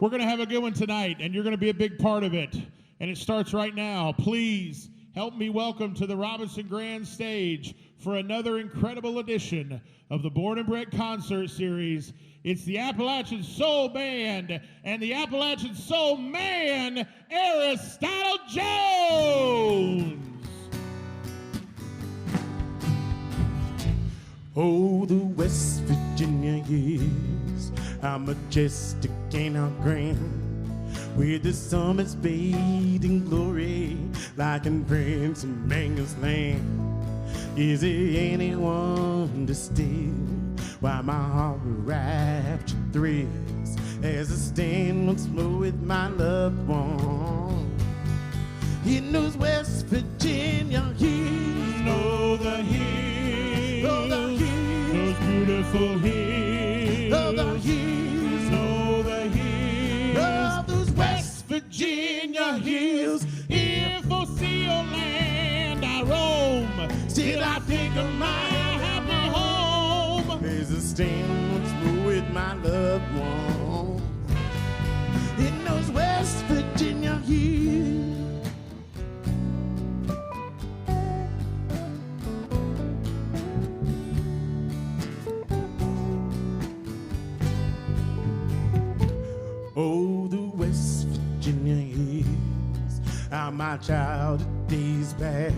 We're going to have a good one tonight, and you're going to be a big part of it. And it starts right now. Please help me welcome to the Robinson Grand Stage for another incredible edition of the Born and Bred Concert Series. It's the Appalachian Soul Band and the Appalachian Soul Man, Aristotle Jones. Oh, the West Virginia hills are majestic and are grand, where the summits bathe in glory like in Prince Emmanuel's land. Is there anyone to still why my heart rapture thrills as I stand once more with my loved one in those West Virginia hills? Oh, the hills, oh, the hills, those beautiful hills, oh, the hills, oh, the hills, oh, those West Virginia hills. If I see your land I roam, Still I think of my happy home. as I stand once more with my loved one in those West Virginia hills. Oh, the West Virginia hills are my childhood days past,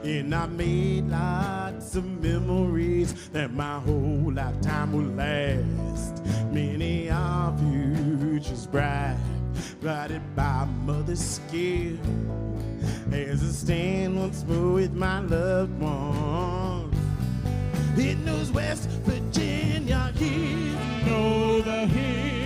and I made lots of memories that my whole lifetime will last. Many are futures bright, guided by mother's skill, as I stand once more with my loved one in those West Virginia hills. Oh, the hills,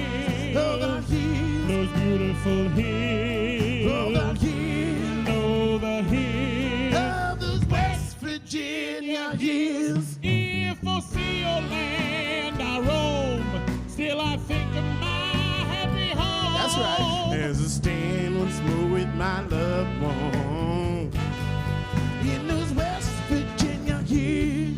Oh, the hills, those beautiful hills, oh, the hills, oh, the hills. oh, those West Virginia hills. If I see your land I roam, still I think of my happy home. That's right. As I stand once more with my loved one in those West Virginia hills.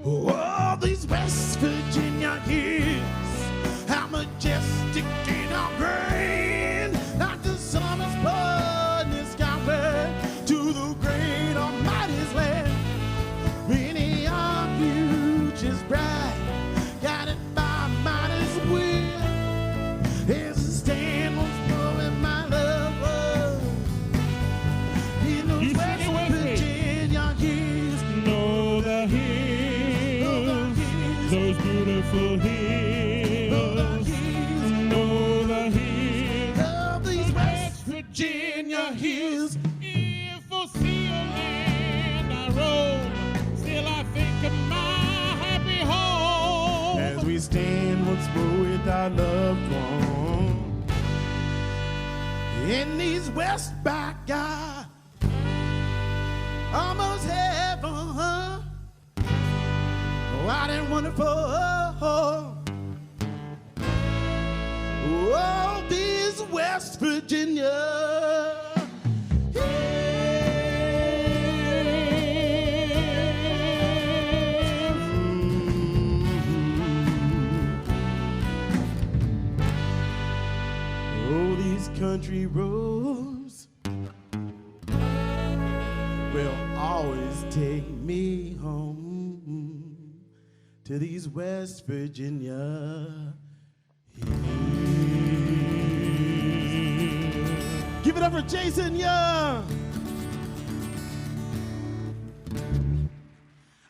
Oh, these West Virginia hills, how majestic and how grand, like the summer's burning skyward to the great Almighty's land. Many are futures bright, guided by mighty's will, as I stand once more with my loved one in those You sing West it with me. Virginia hills. Oh, the hills, those beautiful hills, Oh, the hills, oh, the hills. of these West Virginia hills. If I see your land I roam, still I think of my happy home. As we stand once more with our loved one in these West back guy, almost heaven. Oh, out and wonderful. Oh, these West Virginia. Oh, these country roads will always take me home to these West Virginia hills. Give it up for Jason Young.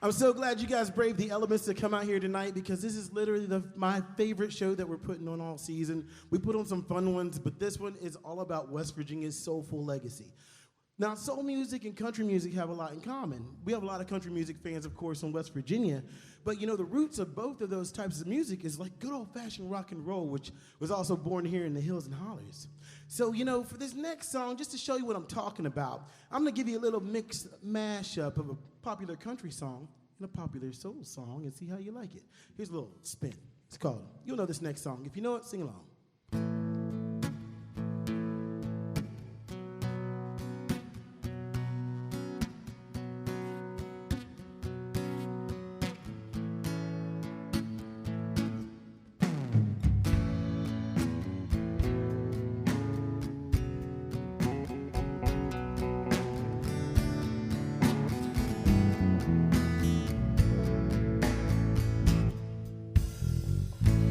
I'm so glad you guys braved the elements to come out here tonight, because this is literally my favorite show that we're putting on all season. We put on some fun ones, but this one is all about West Virginia's soulful legacy. Now, soul music and country music have a lot in common. We have a lot of country music fans, of course, in West Virginia, but you know, the roots of both of those types of music is like good old-fashioned rock and roll, which was also born here in the hills and hollers. So, you know, for this next song, just to show you what I'm talking about, I'm going to give you a little mixed mashup of a popular country song and a popular soul song and see how you like it. Here's a little spin. It's called, you'll know this next song. If you know it, sing along.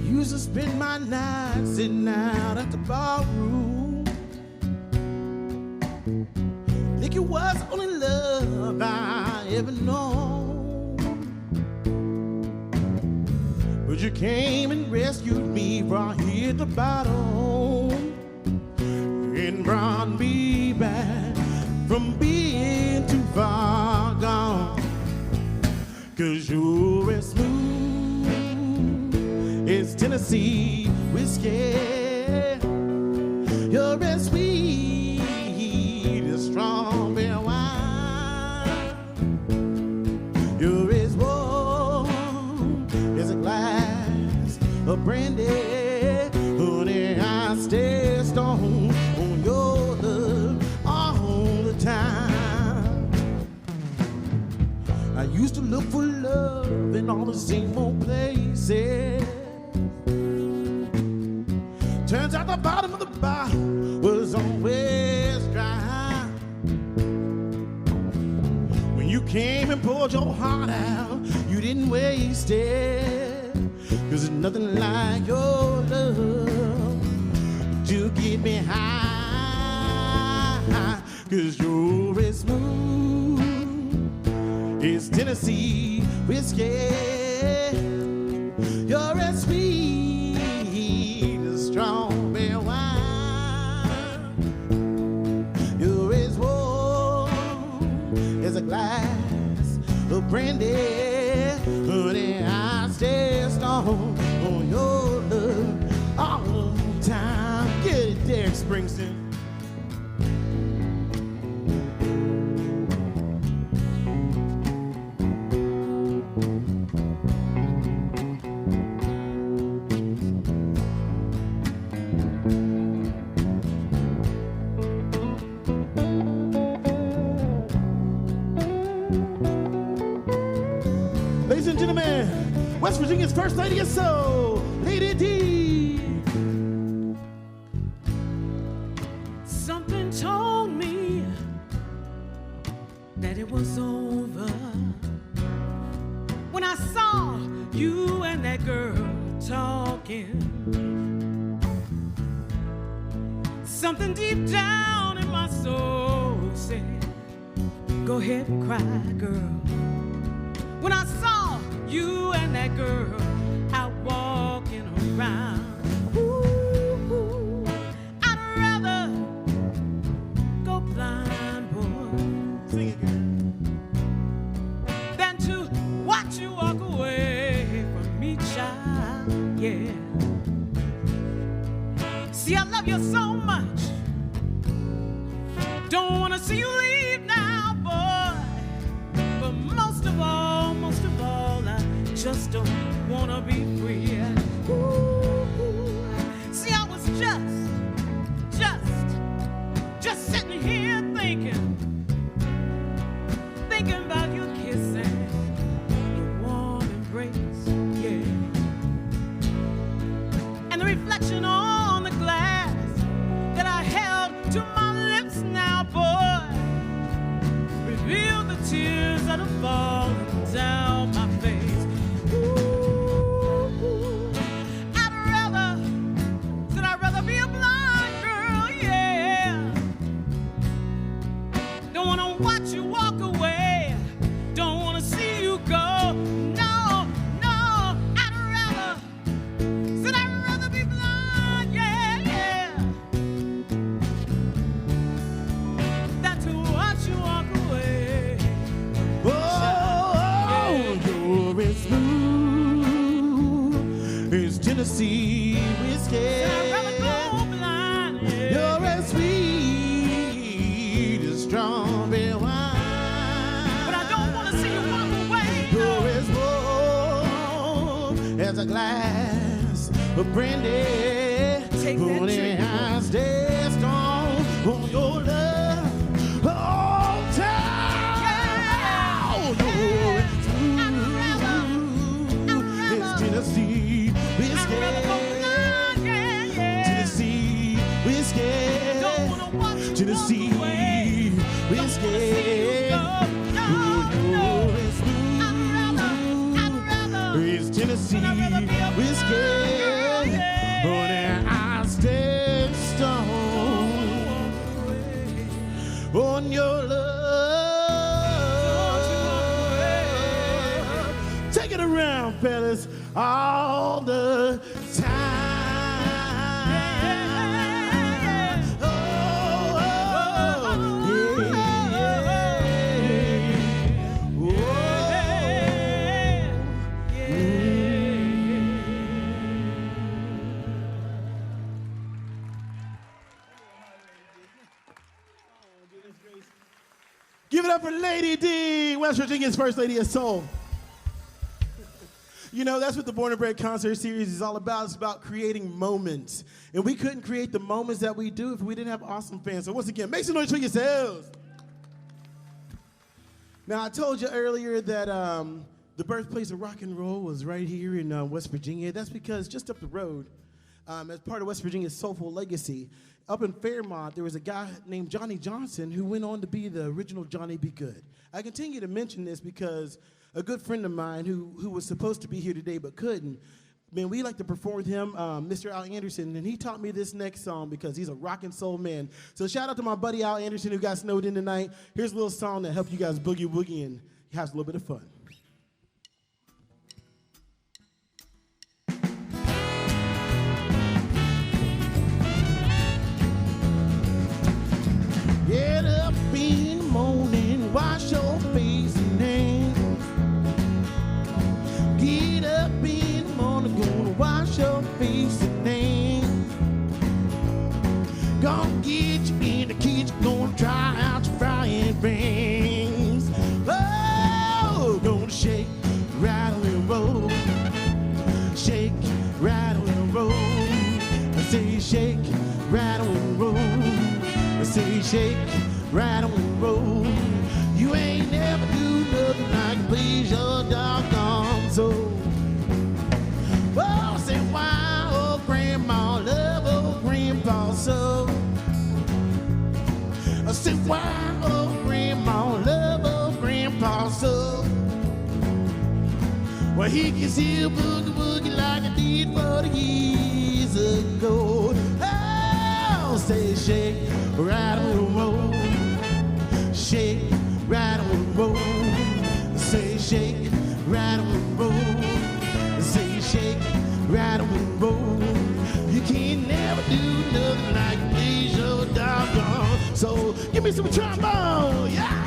Used to spend my nights sitting out at the barroom. Liquor was the only love I ever known. But you came and rescued me from here at the bottom and brought me back from being too far gone. 'Cause you're as smooth it's Tennessee whiskey. You're as sweet as strawberry wine. You're as warm as a glass of brandy. Honey, I stay stone on your love all the time. I used to look for love in all the same old places. Turns out the bottom of the bottle was always dry. When you came and poured your heart out, you didn't waste it. 'Cause there's nothing like your love to get me high. 'Cause you're as smooth as Tennessee whiskey. You're as sweet as strawberry wine. You're as warm as a glass of brandy. Honey, I stay strong on your love all the time. Get it, Derek Springsteen. Ladies and gentlemen, West Virginia's First Lady of Soul, Lady D. Something told me that it was over when I saw you and that girl talking. Something deep down in my soul said, go ahead and cry, girl. When I saw you and that girl out walking around, ooh, I'd rather go blind, boy, Sing it, girl. than to watch you walk away from me, child. Yeah. See, I love you so much. Don't wanna see you leave now, boy. But most of all, I just don't wanna be free. Ooh, see, I was just sitting here thinking about your kissing, your warm embrace, yeah. And the reflection on the glass that I held to my lips now, boy, revealed the tears that are falling down my face. Ooh, I'd rather be a blind girl, yeah. Don't wanna watch you walk away. Don't wanna see you go. No, I'd rather be blind, yeah. Than to watch you walk away. Oh, you're as smooth as Tennessee whiskey. I'd rather go blind, yeah. You're as a glass of brandy. Take that Honey, drink. I stay strong on your love all time. Oh, no, it's Tennessee whiskey. Tennessee whiskey. Tennessee whiskey. It's Tennessee whiskey. Honey, I stand strong on your love. Take it around, fellas, all the time. Oh, oh, yeah. Give it up for Lady D, West Virginia's first lady of soul. You know, that's what the Born and Bred concert series is all about. It's about creating moments. And we couldn't create the moments that we do if we didn't have awesome fans. So once again, make some noise for yourselves. Now, I told you earlier that the birthplace of rock and roll was right here in West Virginia. That's because just up the road, as part of West Virginia's soulful legacy, up in Fairmont, there was a guy named Johnny Johnson who went on to be the original Johnny Be Good. I continue to mention this because a good friend of mine who was supposed to be here today but couldn't, man, we like to perform with him, Mr. Al Anderson, and he taught me this next song because he's a rock and soul man. So shout out to my buddy Al Anderson who got snowed in tonight. Here's a little song that helped you guys boogie woogie and have a little bit of fun. Get up in the morning, wash your face and hands. Get up in the morning, gonna wash your face and hands. Gonna get you in the kitchen, gonna try out your frying pans. Oh, gonna shake, rattle and roll. Shake, rattle and roll. I say shake, rattle and roll. I say shake, rattle and roll. You ain't never do nothing like please your doggone soul. Oh, say why, oh grandma, love old grandpa so. I say why, oh grandma, love old grandpa so. Well, he can still boogie woogie like I did 40 years ago. Oh, say shake, rattle and roll. Shake, rattle and roll. Say shake, rattle and roll. Say shake, rattle and roll. You can't never do nothing like please your doggone. So give me some trombone, yeah.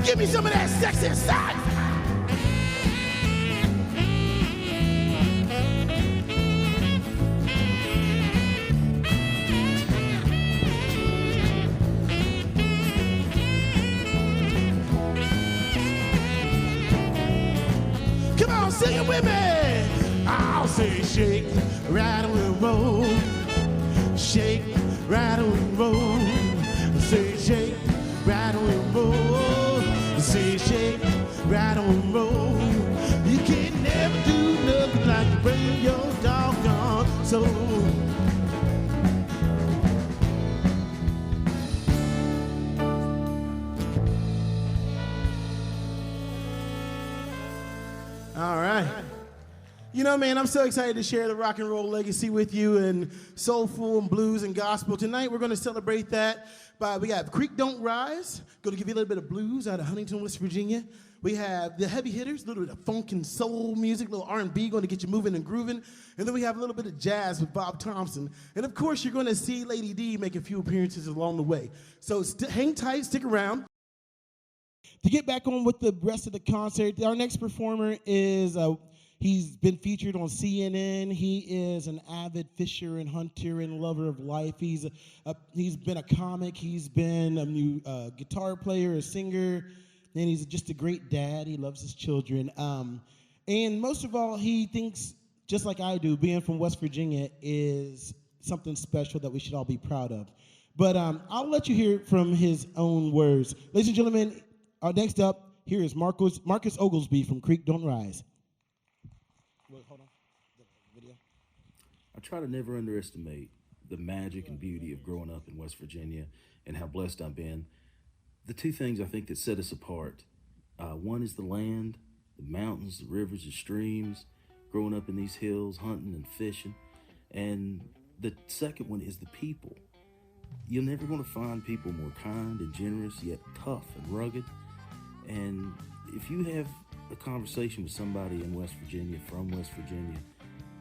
Give me some of that sexy side. Come on, sing it with me. I'll say shake, rattle and roll. Shake, rattle and roll. Say shake, rattle and roll. Say shake, rattle and roll. You can never do nothing like you bring your doggone soul. All right. You know, man, I'm so excited to share the rock and roll legacy with you and soulful and blues and gospel. Tonight, we're going to celebrate that. We got Creek Don't Rise, going to give you a little bit of blues out of Huntington, West Virginia. We have the heavy hitters, a little bit of funk and soul music, a little R&B going to get you moving and grooving. And then we have a little bit of jazz with Bob Thompson. And, of course, you're going to see Lady D make a few appearances along the way. So hang tight, stick around. To get back on with the rest of the concert, our next performer is... He's been featured on CNN. He is an avid fisher and hunter and lover of life. He's been a comic. He's been a new guitar player, a singer, and he's just a great dad. He loves his children. And most of all, he thinks, just like I do, being from West Virginia is something special that we should all be proud of. But I'll let you hear it from his own words. Ladies and gentlemen, next up, here is Marcus Oglesby from Creek Don't Rise. Wait, hold on. Video. I try to never underestimate the magic and beauty of growing up in West Virginia and how blessed I've been. The two things I think that set us apart, one is the land, the mountains, the rivers, the streams, growing up in these hills, hunting and fishing. And the second one is the people. You're never going to find people more kind and generous, yet tough and rugged. And if you have a conversation with somebody in West Virginia, from West Virginia,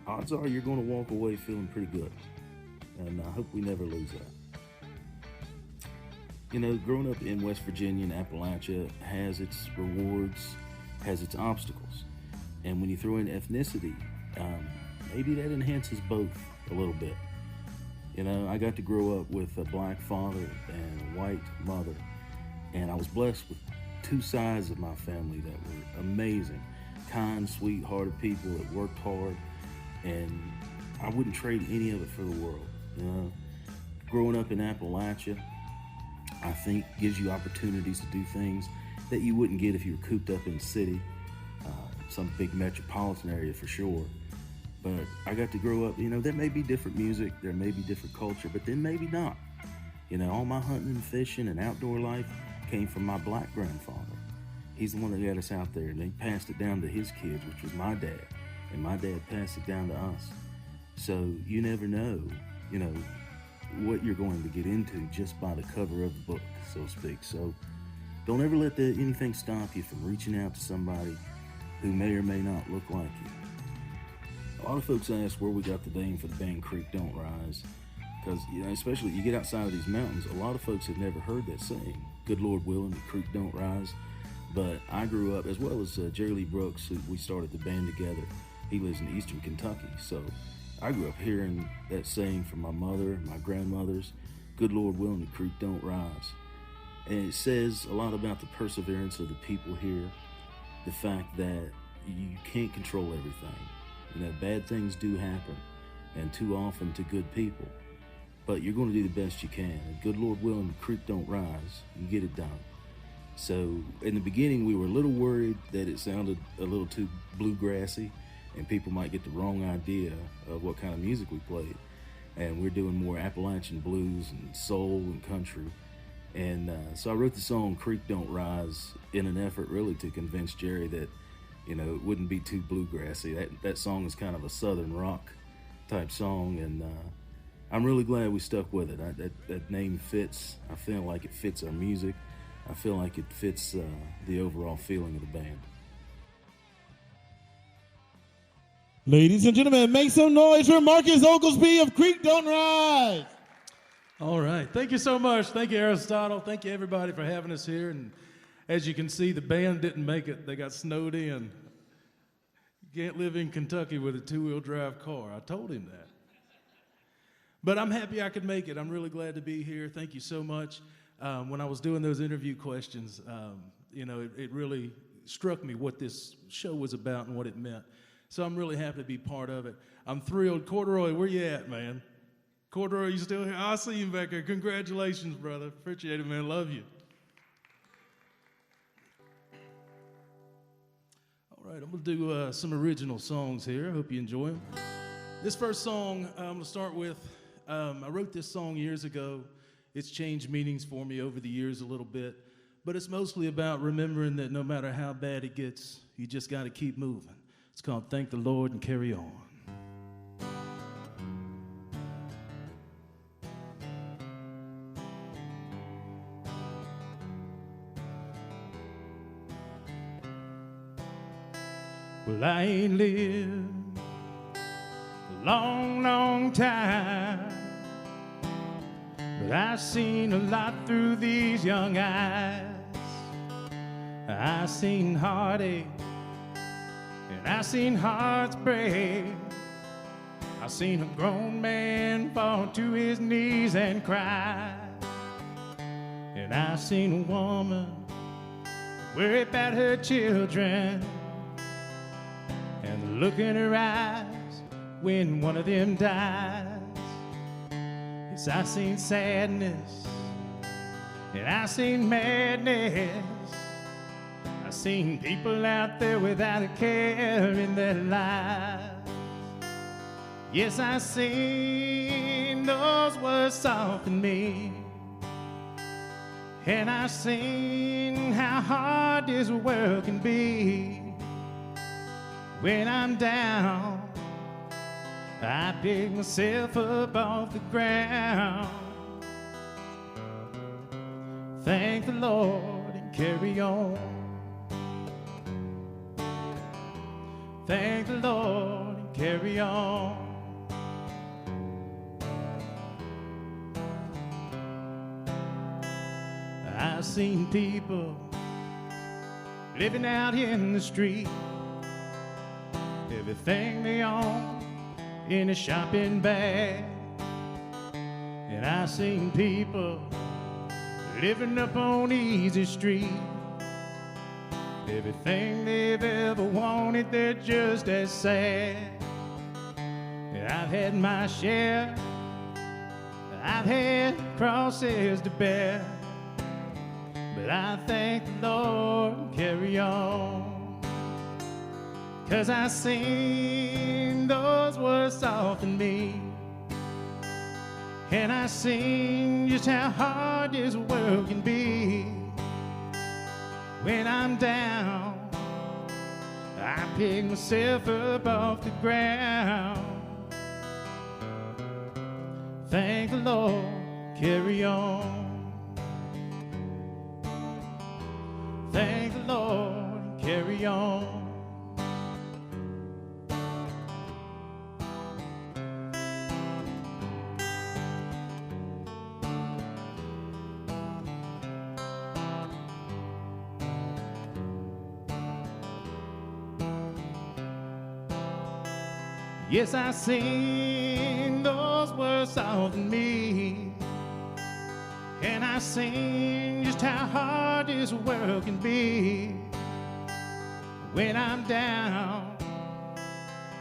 odds are you're going to walk away feeling pretty good. And I hope we never lose that. You know, growing up in West Virginia and Appalachia has its rewards, has its obstacles. And when you throw in ethnicity, maybe that enhances both a little bit. You know, I got to grow up with a black father and a white mother, and I was blessed with two sides of my family that were amazing, kind, sweet-hearted people that worked hard, and I wouldn't trade any of it for the world. You know, growing up in Appalachia, I think gives you opportunities to do things that you wouldn't get if you were cooped up in the city, some big metropolitan area for sure. But I got to grow up, you know, there may be different music, there may be different culture, but then maybe not. You know, all my hunting and fishing and outdoor life came from my black grandfather. He's the one that got us out there, and he passed it down to his kids, which was my dad, and my dad passed it down to us. So you never know, you know, what you're going to get into just by the cover of the book, so to speak. So don't ever let anything stop you from reaching out to somebody who may or may not look like you. A lot of folks ask where we got the name for the band Creek Don't Rise, because, you know, especially you get outside of these mountains, a lot of folks have never heard that saying, good Lord willing, the creek don't rise. But I grew up, as well as Jerry Lee Brooks, who we started the band together. He lives in eastern Kentucky, so I grew up hearing that saying from my mother, my grandmothers, good Lord willing, the creek don't rise. And it says a lot about the perseverance of the people here, the fact that you can't control everything. You know, bad things do happen, and too often to good people. But you're going to do the best you can. And good Lord willing, the creek don't rise. You get it done. So in the beginning, we were a little worried that it sounded a little too bluegrassy, and people might get the wrong idea of what kind of music we played. And we're doing more Appalachian blues and soul and country. And so I wrote the song Creek Don't Rise in an effort really to convince Jerry that, you know, it wouldn't be too bluegrassy. That song is kind of a southern rock type song, and I'm really glad we stuck with it. That name fits. I feel like it fits our music. I feel like it fits the overall feeling of the band. Ladies and gentlemen, make some noise for Marcus Oglesby of Creek Don't Rise. All right. Thank you so much. Thank you, Aristotle. Thank you, everybody, for having us here. And as you can see, the band didn't make it. They got snowed in. You can't live in Kentucky with a two-wheel drive car. I told him that. But I'm happy I could make it. I'm really glad to be here. Thank you so much. When I was doing those interview questions, you know, it really struck me what this show was about and what it meant. So I'm really happy to be part of it. I'm thrilled. Corduroy, where you at, man? Corduroy, you still here? I see you back there. Congratulations, brother. Appreciate it, man. Love you. All right, I'm going to do some original songs here. I hope you enjoy them. This first song I'm going to start with, I wrote this song years ago. It's changed meanings for me over the years a little bit, but it's mostly about remembering that no matter how bad it gets, you just got to keep moving. It's called Thank the Lord and Carry On. Well, I ain't lived a long, long time, but I've seen a lot through these young eyes. I've seen heartache, And I seen hearts break. I seen a grown man fall to his knees and cry. And I seen a woman worry about her children, and the look in her eyes when one of them dies. Yes, I seen sadness, and I seen madness. I seen people out there without a care in their lives. Yes, I seen those words soften me, and I seen how hard this world can be. When I'm down, I pick myself up off the ground. Thank the Lord and carry on. Thank the Lord and carry on. I've seen people living out in the street, everything they own in a shopping bag. And I've seen people living up on Easy Street, everything they've ever wanted, they're just as sad. And I've had my share, I've had crosses to bear, but I thank the Lord and carry on. 'Cause I seen those words soften me, and I seen just how hard this world can be. When I'm down, I pick myself up off the ground. Thank the Lord, carry on. Thank the Lord, carry on. Yes, I seen those words soften me, and I seen just how hard this world can be. When I'm down,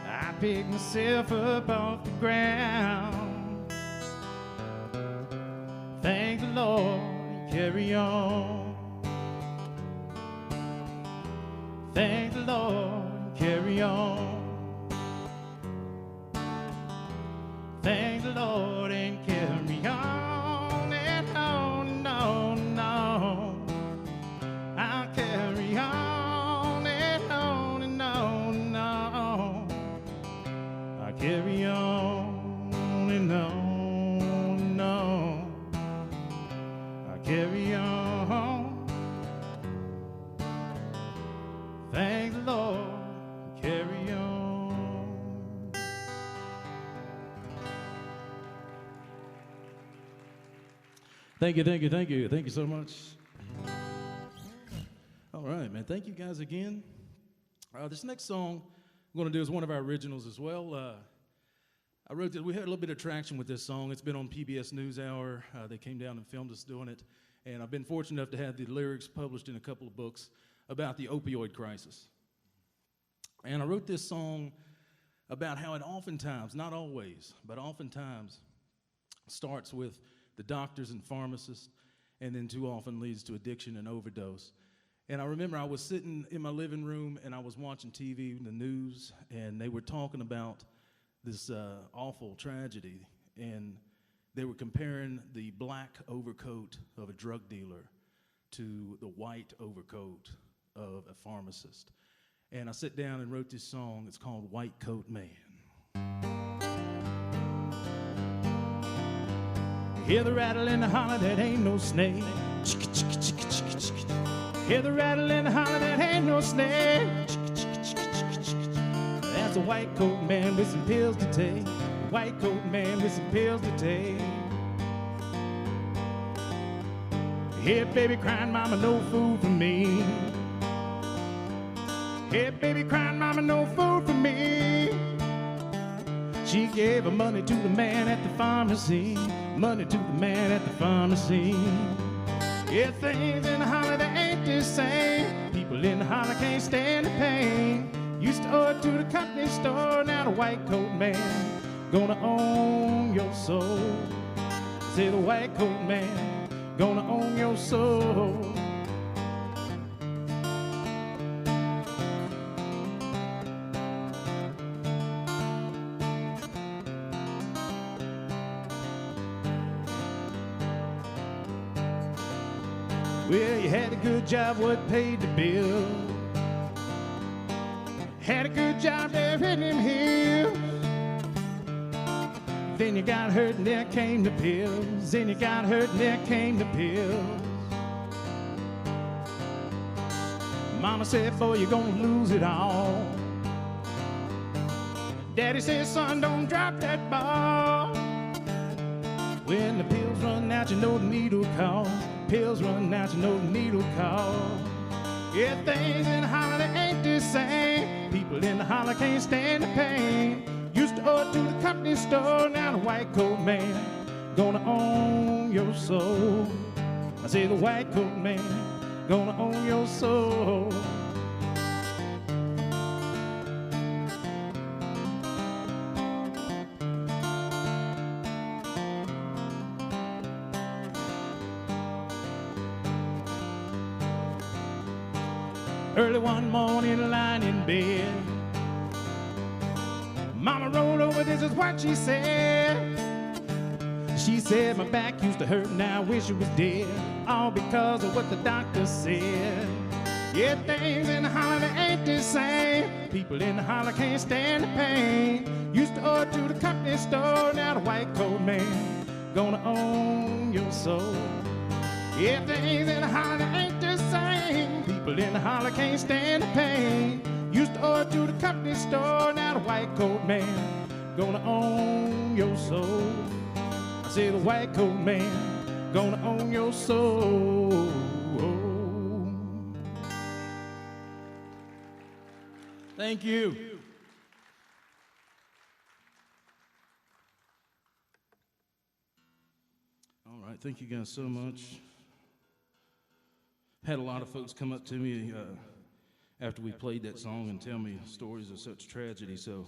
I pick myself up off the ground. Thank the Lord and carry on. Thank the Lord and carry on. Thank the Lord and carry on and on and on and on. I'll carry on and on and on and on. I'll carry on and on and on. I'll carry on. Thank the Lord, carry on. Thank you, thank you, thank you. Thank you so much. All right, man. Thank you guys again. This next song I'm going to do is one of our originals as well. I wrote it. We had a little bit of traction with this song. It's been on PBS NewsHour. They came down and filmed us doing it. And I've been fortunate enough to have the lyrics published in a couple of books about the opioid crisis. And I wrote this song about how it oftentimes, not always, but oftentimes starts with the doctors and pharmacists, and then too often leads to addiction and overdose. And I remember I was sitting in my living room and I was watching TV, the news, and they were talking about this awful tragedy, and they were comparing the black overcoat of a drug dealer to the white overcoat of a pharmacist. And I sat down and wrote this song. It's called White Coat Man. Hear the rattle and the holler, that ain't no snake. Hear the rattle and the holler, that ain't no snake. That's a white coat man with some pills to take. A white coat man with some pills to take. Hear baby crying, mama, no food for me. Hey, baby crying, mama, no food for me. She gave her money to the man at the pharmacy. Money to the man at the pharmacy. Yeah, things in the holler, they ain't the same. People in the holler can't stand the pain. Used to owe it to the company store. Now the white coat man gonna own your soul. Say the white coat man gonna own your soul. Well, you had a good job, what paid the bill? Had a good job there in them hills. Then you got hurt and there came the pills. Then you got hurt and there came the pills. Mama said, boy, you're gonna lose it all. Daddy said, son, don't drop that ball. When the pills run out, you know the needle calls. Pills run out, you know the needle calls. Yeah, things in the holler, they ain't the same. People in the holler can't stand the pain. Used to owe it to the company store. Now the white coat man gonna own your soul. I say the white coat man gonna own your soul. Early one morning, lying in bed, Mama rolled over, this is what she said. She said, my back used to hurt, now I wish it was dead. All because of what the doctor said. Yeah, things in the holler, they ain't the same. People in the holler can't stand the pain. Used to owe it to the company store. Now the white coat man gonna own your soul. Yeah, things in the holler, they ain't the same. People in the holler can't stand the pain. Used to owe it to the company store. Now the white coat man gonna own your soul. I say the white coat man gonna own your soul. Thank you. All right, thank you guys so much. Had a lot of folks come up to me after we played that song and tell me stories of such tragedy, so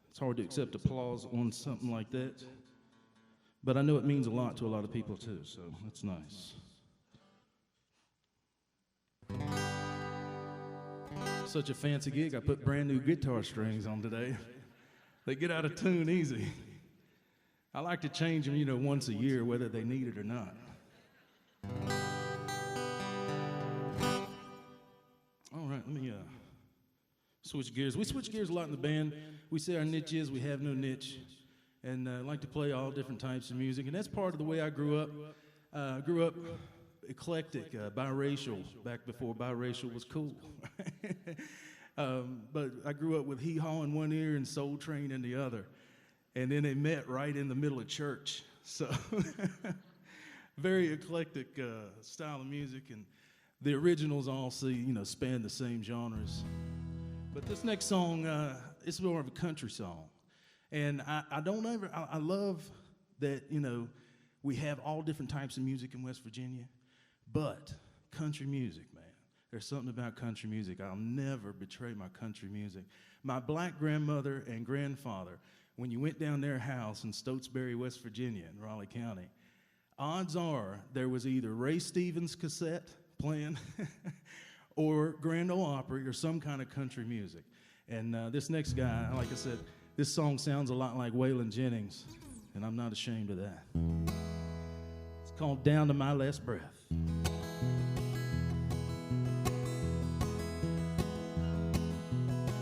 it's hard to accept applause on something like that. But I know it means a lot to a lot of people too, so that's nice. Such a fancy gig, I put brand new guitar strings on today. They get out of tune easy. I like to change them, once a year, whether they need it or not. All right, let me switch gears. We switch gears a lot in the band. We say our niche is we have no niche. And I like to play all different types of music. And that's part of the way I grew up. Grew up eclectic, biracial, back before biracial was cool. But I grew up with hee-haw in one ear and Soul Train in the other. And then they met right in the middle of church. So very eclectic style of music. And the originals all span the same genres. But this next song, it's more of a country song. And I love that, we have all different types of music in West Virginia, but country music, man, there's something about country music. I'll never betray my country music. My black grandmother and grandfather, when you went down their house in Stotesbury, West Virginia, in Raleigh County, odds are there was either Ray Stevens cassette playing or Grand Ole Opry or some kind of country music. And this next guy, like I said, this song sounds a lot like Waylon Jennings, and I'm not ashamed of that. It's called Down to My Last Breath.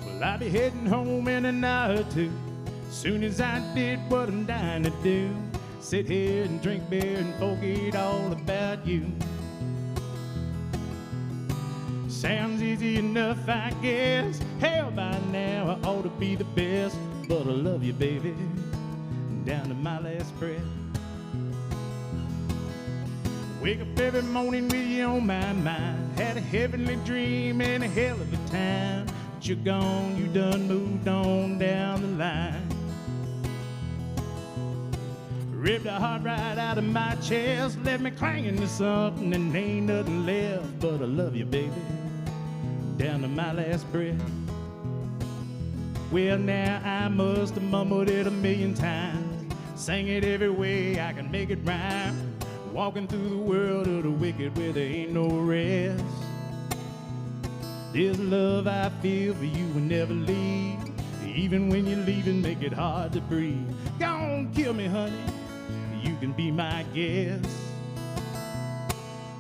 Well, I'll be heading home in an hour or two. Soon as I did what I'm dying to do, sit here and drink beer and forget all about you. Sounds easy enough, I guess. Hell, by now I ought to be the best. But I love you, baby, down to my last breath. Wake up every morning with you on my mind. Had a heavenly dream and a hell of a time. But you're gone, you done moved on down the line. Ripped the heart right out of my chest, left me clinging to something and ain't nothing left. But I love you, baby, down to my last breath. Well, now I must have mumbled it 1,000,000 times, sang it every way I can make it rhyme. Walking through the world of the wicked where there ain't no rest. This love I feel for you will never leave. Even when you're leaving, make it hard to breathe. Go on, kill me, honey, you can be my guest.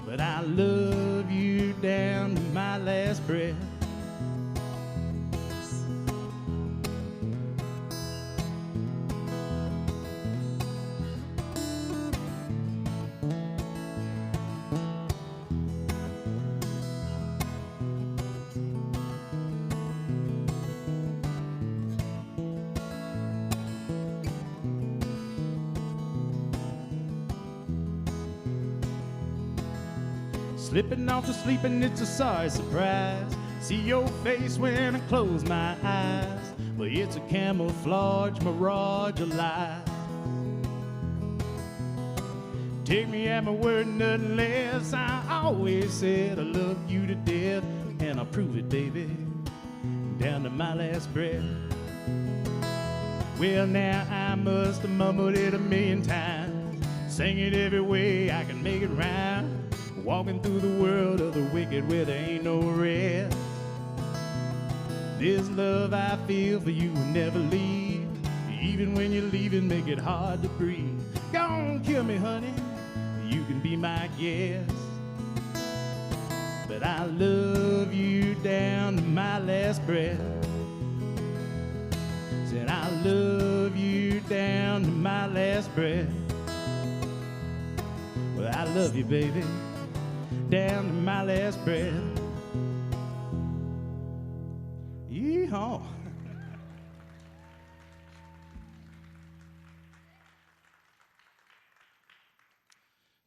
But I love you down to my last breath. Slipping off to sleeping, it's a sorry surprise. See your face when I close my eyes, but it's a camouflage mirage of lies. Take me at my word, nothing less. I always said I love you to death, and I'll prove it, baby, down to my last breath. Well, now I must have mumbled it 1,000,000 times, sang it every way I can make it rhyme. Walking through the world of the wicked where there ain't no rest. This love I feel for you will never leave. Even when you're leaving, make it hard to breathe. Go on, kill me, honey, you can be my guest. But I love you down to my last breath. Said I love you down to my last breath. Well, I love you, baby, down to my last breath. Yeehaw.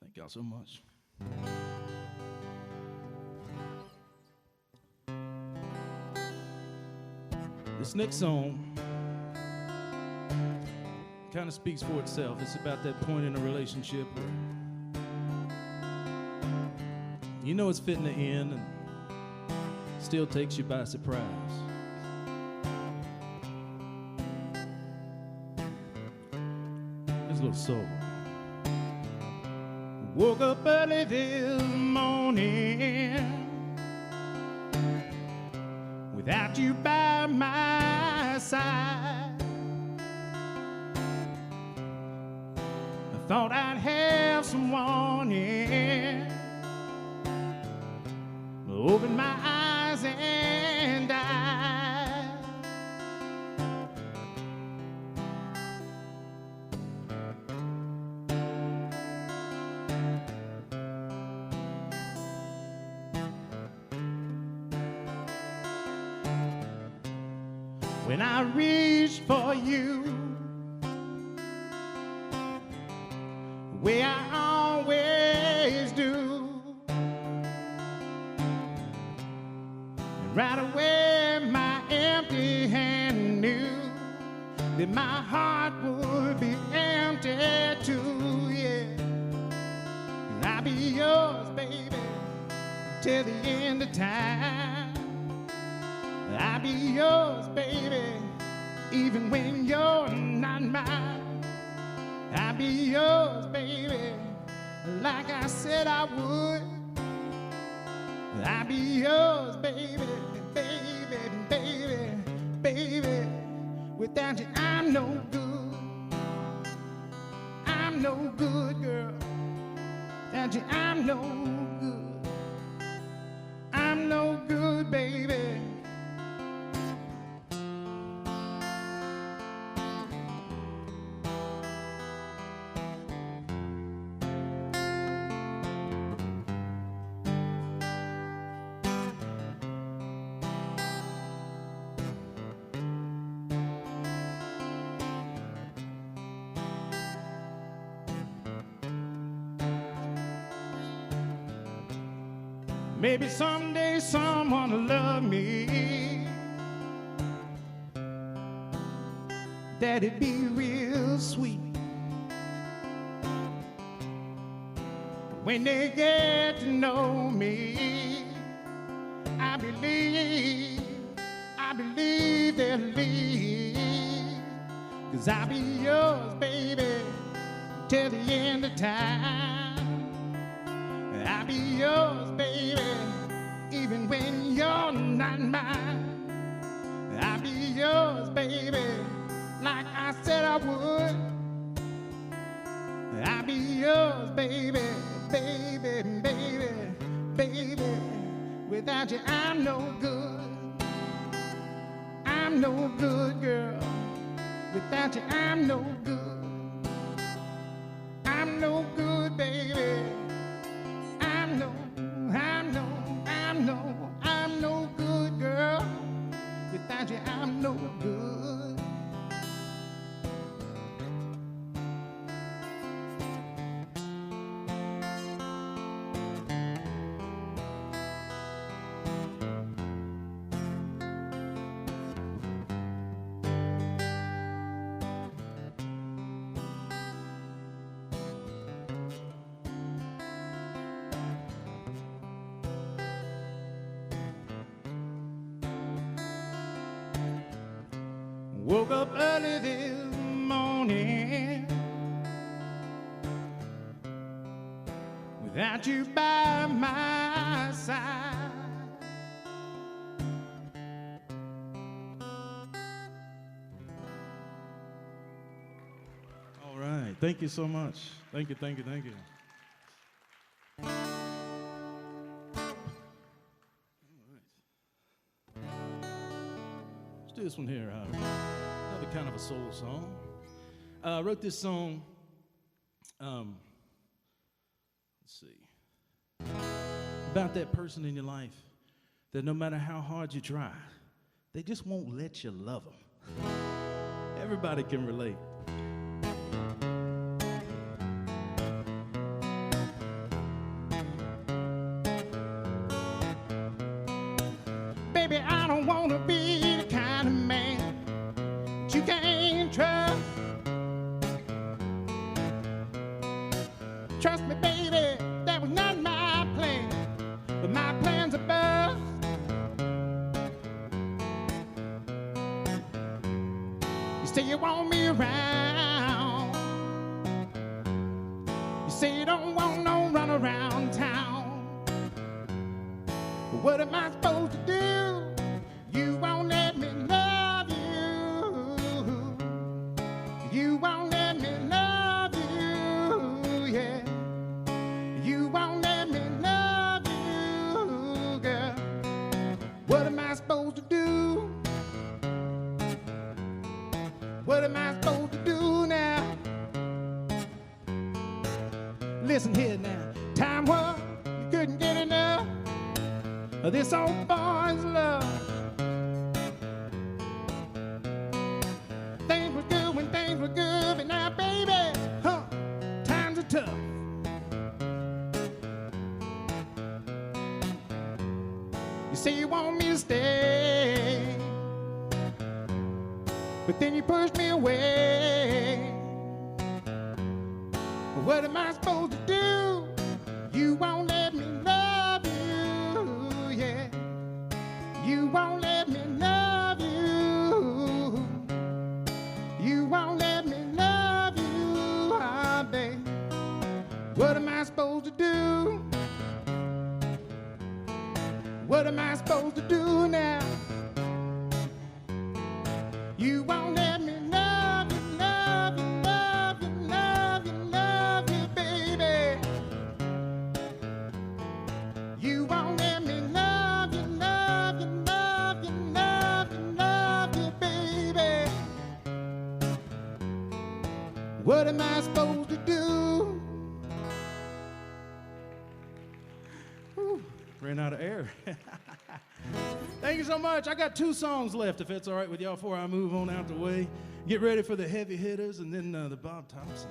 Thank y'all so much. This next song kind of speaks for itself. It's about that point in a relationship where you know it's fitting to end and still takes you by surprise. There's a little soul. Woke up early this morning without you by my side. I thought I'd have someone in. Open my eyes and die. When I reach for you, the way I always do, right away my empty hand knew that my heart would be empty too, yeah. And I'll be yours, baby, till the end of time. I'll be yours, baby, even when you're not mine. I'll be yours, baby, like I said I would. I'll be yours, baby, baby, baby, baby. Without you, I'm no good. I'm no good, girl. Without you, I'm no good. I'm no good, baby. Maybe someday someone will love me. That'd be real sweet. When they get to know me, I believe they'll leave. 'Cause I'll be yours, baby, till the end of time. I'll be yours, baby, even when you're not mine. I'll be yours, baby, like I said I would. I'll be yours, baby, baby, baby, baby. Without you, I'm no good. I'm no good, girl. Without you, I'm no good. I'm no good, baby. I'm no good, girl. Without you, I'm no good. Woke up early this morning without you by my side. All right. Thank you so much. Thank you, thank you, thank you. Do this one here, another kind of a soul song. I wrote this song, let's see, about that person in your life that no matter how hard you try, they just won't let you love them. Everybody can relate. Baby, I don't want to be the kind of man that you can't trust. Trust me, baby, that was not my plan, but my plans are bust. You say you want me around. You say you don't want no run around town. But what am I supposed to do? You won't let me love you. You won't let me love you, yeah. You won't let me love you, girl. What am I supposed to do? What am I supposed to do now? Listen here now. Time was you couldn't get enough of this old boy's love. Things were good when things were good, but now, baby, times are tough. You say you want me to stay, but then you push me away. What am I supposed to do? You won't let me love you, yeah. You won't let me love you. You won't let me love you, oh, babe. What am I supposed to do? What am I supposed to do now? You won't let me love you, love you, love you, love you, love you, baby. You won't let me love you, love you, love you, love you, love you, baby. What am I supposed to do? Whew, ran out of air. Thank you so much. I got 2 songs left, if that's all right with y'all, before I move on out the way. Get ready for the heavy hitters and then the Bob Thompson.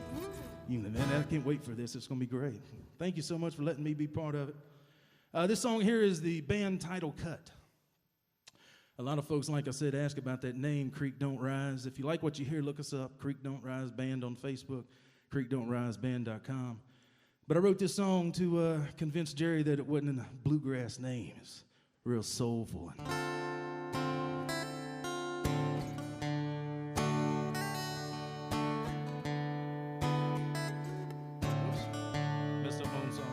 Man, I can't wait for this. It's going to be great. Thank you so much for letting me be part of it. This song here is the band title cut. A lot of folks, like I said, ask about that name, Creek Don't Rise. If you like what you hear, look us up, Creek Don't Rise Band on Facebook, creekdon'triseband.com. But I wrote this song to convince Jerry that it wasn't a bluegrass name. It's real soulful. Messed up on song.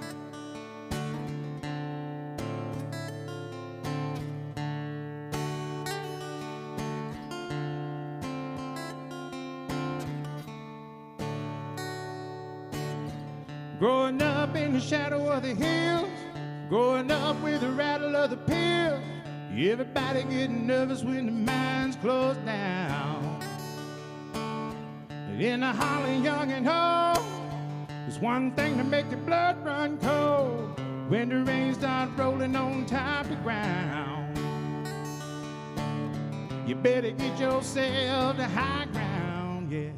Growing up in the shadow of the hills, growing up with the rattle of the pill, everybody getting nervous when the mines close down. In the hollow young and old, there's one thing to make the blood run cold, when the rain starts rolling on top of the ground. You better get yourself to high ground, yeah.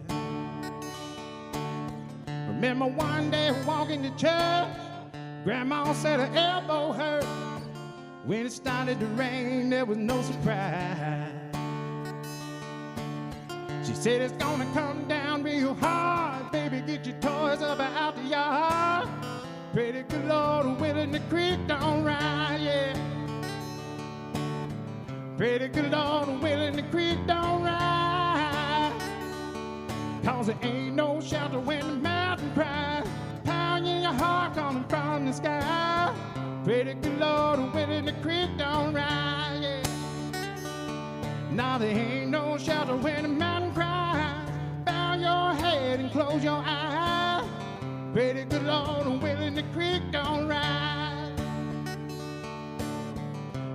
Remember one day walking to church, Grandma said her elbow hurt. When it started to rain, there was no surprise. She said it's gonna come down real hard. Baby, get your toys up out the yard. Pray to the Lord willing the creek don't rise, yeah. Pray to the Lord willing the creek don't rise. Cause there ain't no shelter when the mountain cries. Pound in your heart coming from the sky. Pray to the Lord willing the creek don't rise, yeah. Now there ain't no shelter when the mountain cries. Bow your head and close your eyes. Pray to the Lord willing the creek don't rise.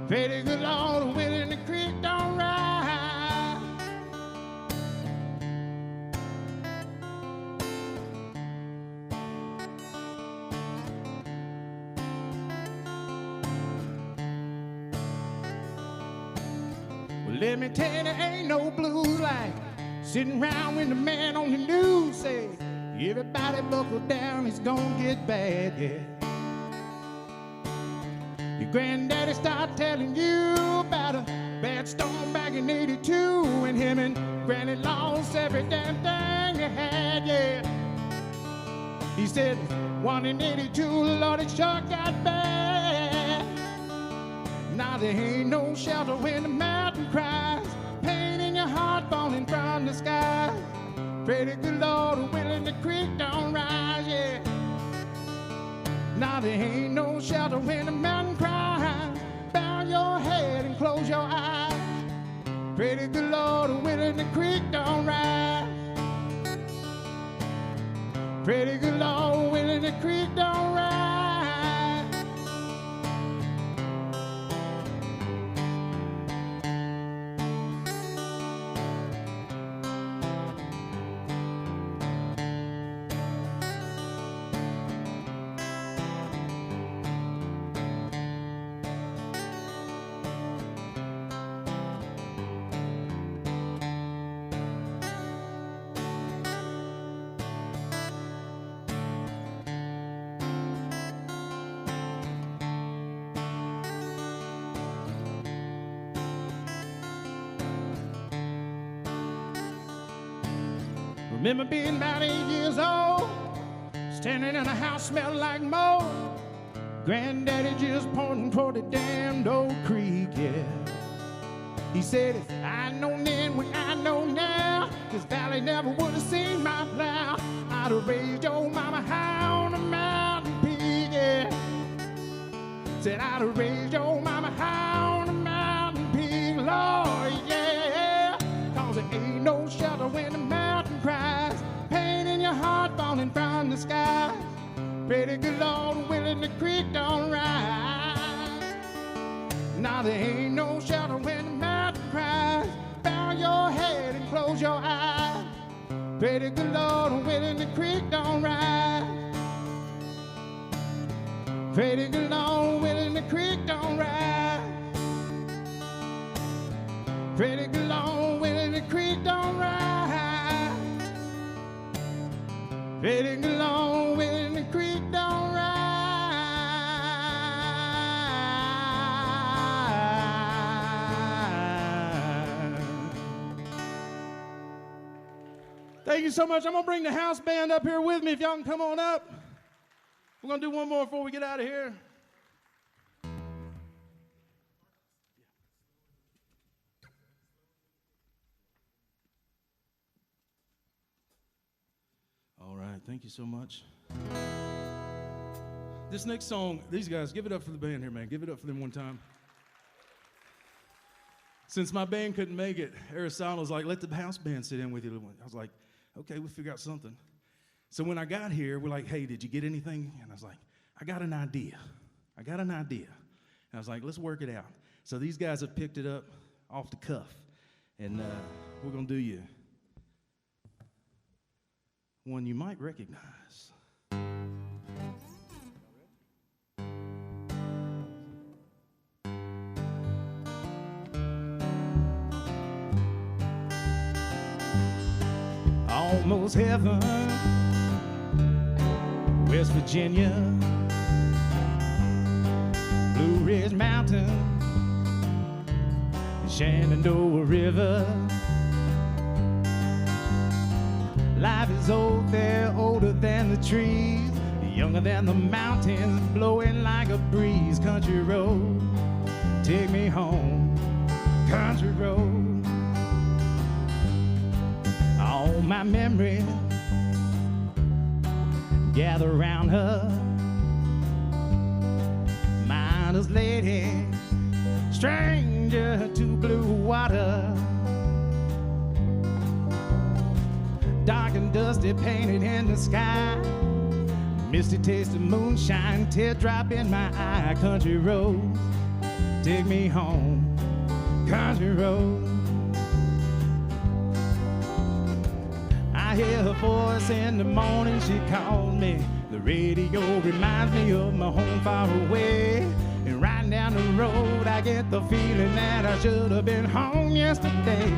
Pray to the Lord willing the creek don't rise. Well, let me tell you, there ain't no blues like sitting around when the man on the news say, everybody buckle down, it's gonna get bad, yeah. Your granddaddy started telling you about a bad storm back in '82, and him and Granny lost every damn thing they had, yeah. He said, one in '82, Lord, it sure got bad. Now there ain't no shelter when the mountain cries. Pain in your heart falling from the sky. Pray to the Lord willing the creek don't rise, yeah. Now there ain't no shelter when the mountain cries. Bow your head and close your eyes. Pray to the Lord willing the creek don't rise. Pray to the Lord willing the creek don't rise. Remember being about 8 years old, standing in a house smelling like mold. Granddaddy just pointing toward the damned old creek, yeah. He said, if I'd known then what I know now, this valley never would have seen my plow. I'd have raised your mama high on a mountain peak, yeah. Said I'd have raised your mama high on a mountain peak, Lord, yeah. Cause there ain't no shelter when the mountain cries. Pain in your heart falling from the sky. Pray to the Lord willing the creek don't rise. Now there ain't no shelter when the mountain cries. Bow your head and close your eyes. Pray to the Lord willing the creek don't rise. Pray to the Lord willing the creek don't rise. Pray to the Lord willing the creek don't rise. Pray to the Lord willing the creek don't rise. Thank you so much. I'm going to bring the house band up here with me. If y'all can come on up. We're going to do one more before we get out of here. All right. Thank you so much. This next song, these guys, give it up for the band here, man. Give it up for them one time. Since my band couldn't make it, Aristotle was like, let the house band sit in with you. I was like, okay, we'll figure out something. So when I got here, we're like, hey, did you get anything? And I was like, I got an idea. And I was like, let's work it out. So these guys have picked it up off the cuff. And we're going to do you one you might recognize. Almost heaven, West Virginia, Blue Ridge Mountain, Shenandoah River. Life is old there, older than the trees, younger than the mountains, blowing like a breeze. Country road, take me home, country road. All my memories gather around her. Miner's lady, stranger to blue water. Dark and dusty, painted in the sky. Misty taste of moonshine, teardrop in my eye. Country road, take me home, country road. I hear her voice in the morning, she calls me. The radio reminds me of my home far away. And riding down the road, I get the feeling that I should have been home yesterday.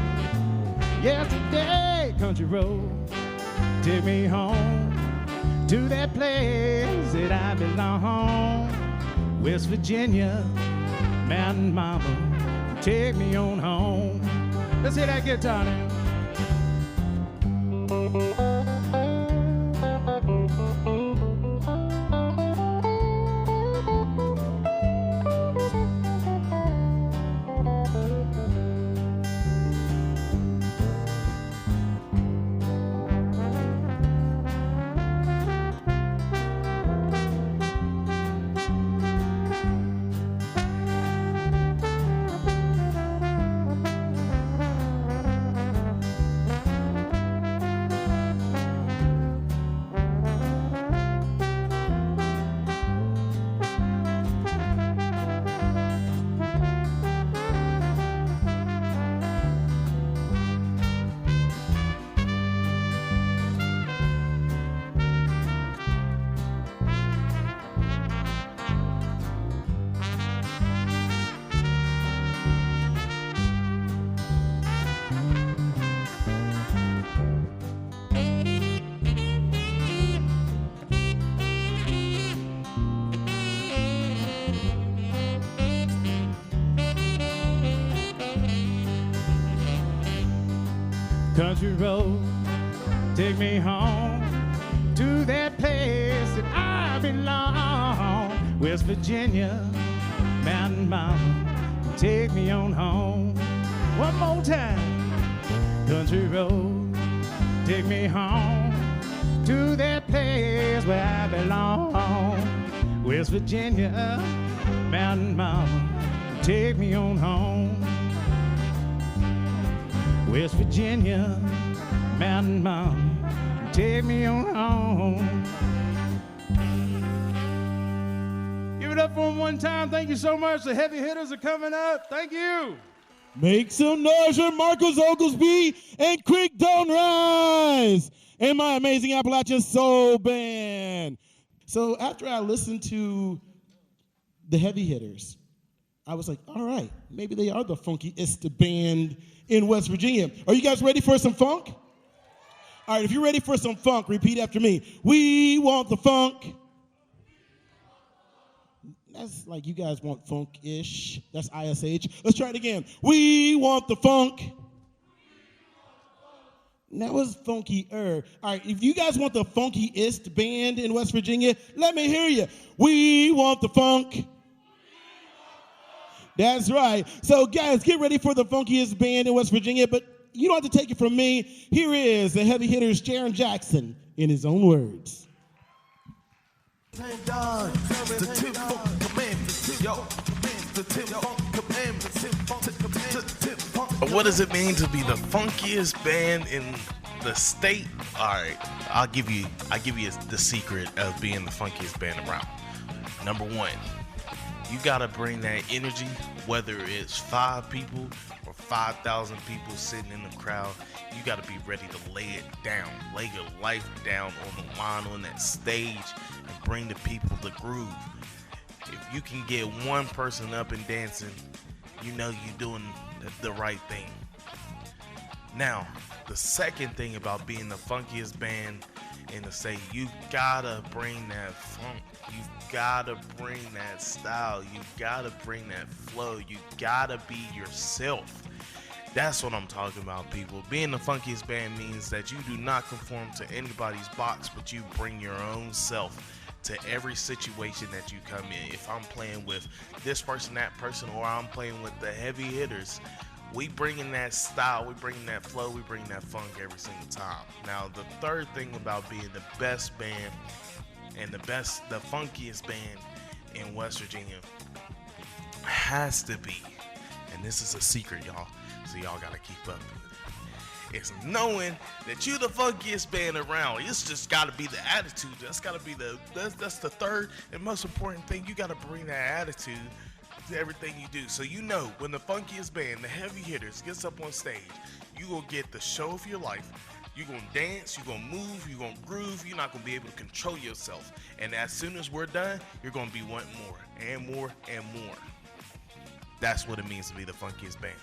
Yesterday, country road, take me home to that place that I belong. West Virginia, Mountain Mama, take me on home. Let's hear that guitar now. Country road, take me home to that place that I belong. West Virginia, Mountain Mama, take me on home. One more time. Country road, take me home to that place where I belong. West Virginia, Mountain Mama, take me on home. West Virginia, Mountain Mama, take me on home. Give it up for them one time. Thank you so much. The heavy hitters are coming up. Thank you. Make some noise for Marcus Oglesby and Creek Don't Rise and my amazing Appalachian Soul Band. So after I listened to the heavy hitters, I was like, all right, maybe they are the funkiest band in West Virginia. Are you guys ready for some funk? All right, if you're ready for some funk, repeat after me. We want the funk. That's like you guys want funk-ish. That's ISH. Let's try it again. We want the funk. That was funky-er. All right, if you guys want the funkiest band in West Virginia, let me hear you. We want the funk. That's right. So, guys, get ready for the funkiest band in West Virginia, but you don't have to take it from me. Here is the heavy hitters, Jaron Jackson, in his own words. What does it mean to be the funkiest band in the state? All right, I'll give you the secret of being the funkiest band around. Number one, you gotta bring that energy, whether it's 5 people or 5,000 people sitting in the crowd. You gotta be ready to lay it down, lay your life down on the line on that stage and bring the people the groove. If you can get one person up and dancing, you know you're doing the right thing. Now, the second thing about being the funkiest band in the state, you gotta bring that funk. You gotta bring that style. You gotta bring that flow. You gotta be yourself. That's what I'm talking about, people. Being the funkiest band means that you do not conform to anybody's box, but you bring your own self to every situation that you come in. If I'm playing with this person, that person, or I'm playing with the heavy hitters, we bring in that style, we bring in that flow, we bring that funk every single time. Now, the third thing about being the best band and the funkiest band in West Virginia has to be, and this is a secret, y'all, so y'all gotta keep up with it. It's knowing that you the funkiest band around. It's just gotta be the attitude. That's gotta be that's the third and most important thing. You gotta bring that attitude to everything you do. So you know when the funkiest band, the heavy hitters, gets up on stage, you gonna get the show of your life. You're gonna dance, you're gonna move, you're gonna groove, you're not gonna be able to control yourself. And as soon as we're done, you're gonna be wanting more and more and more. That's what it means to be the funkiest band.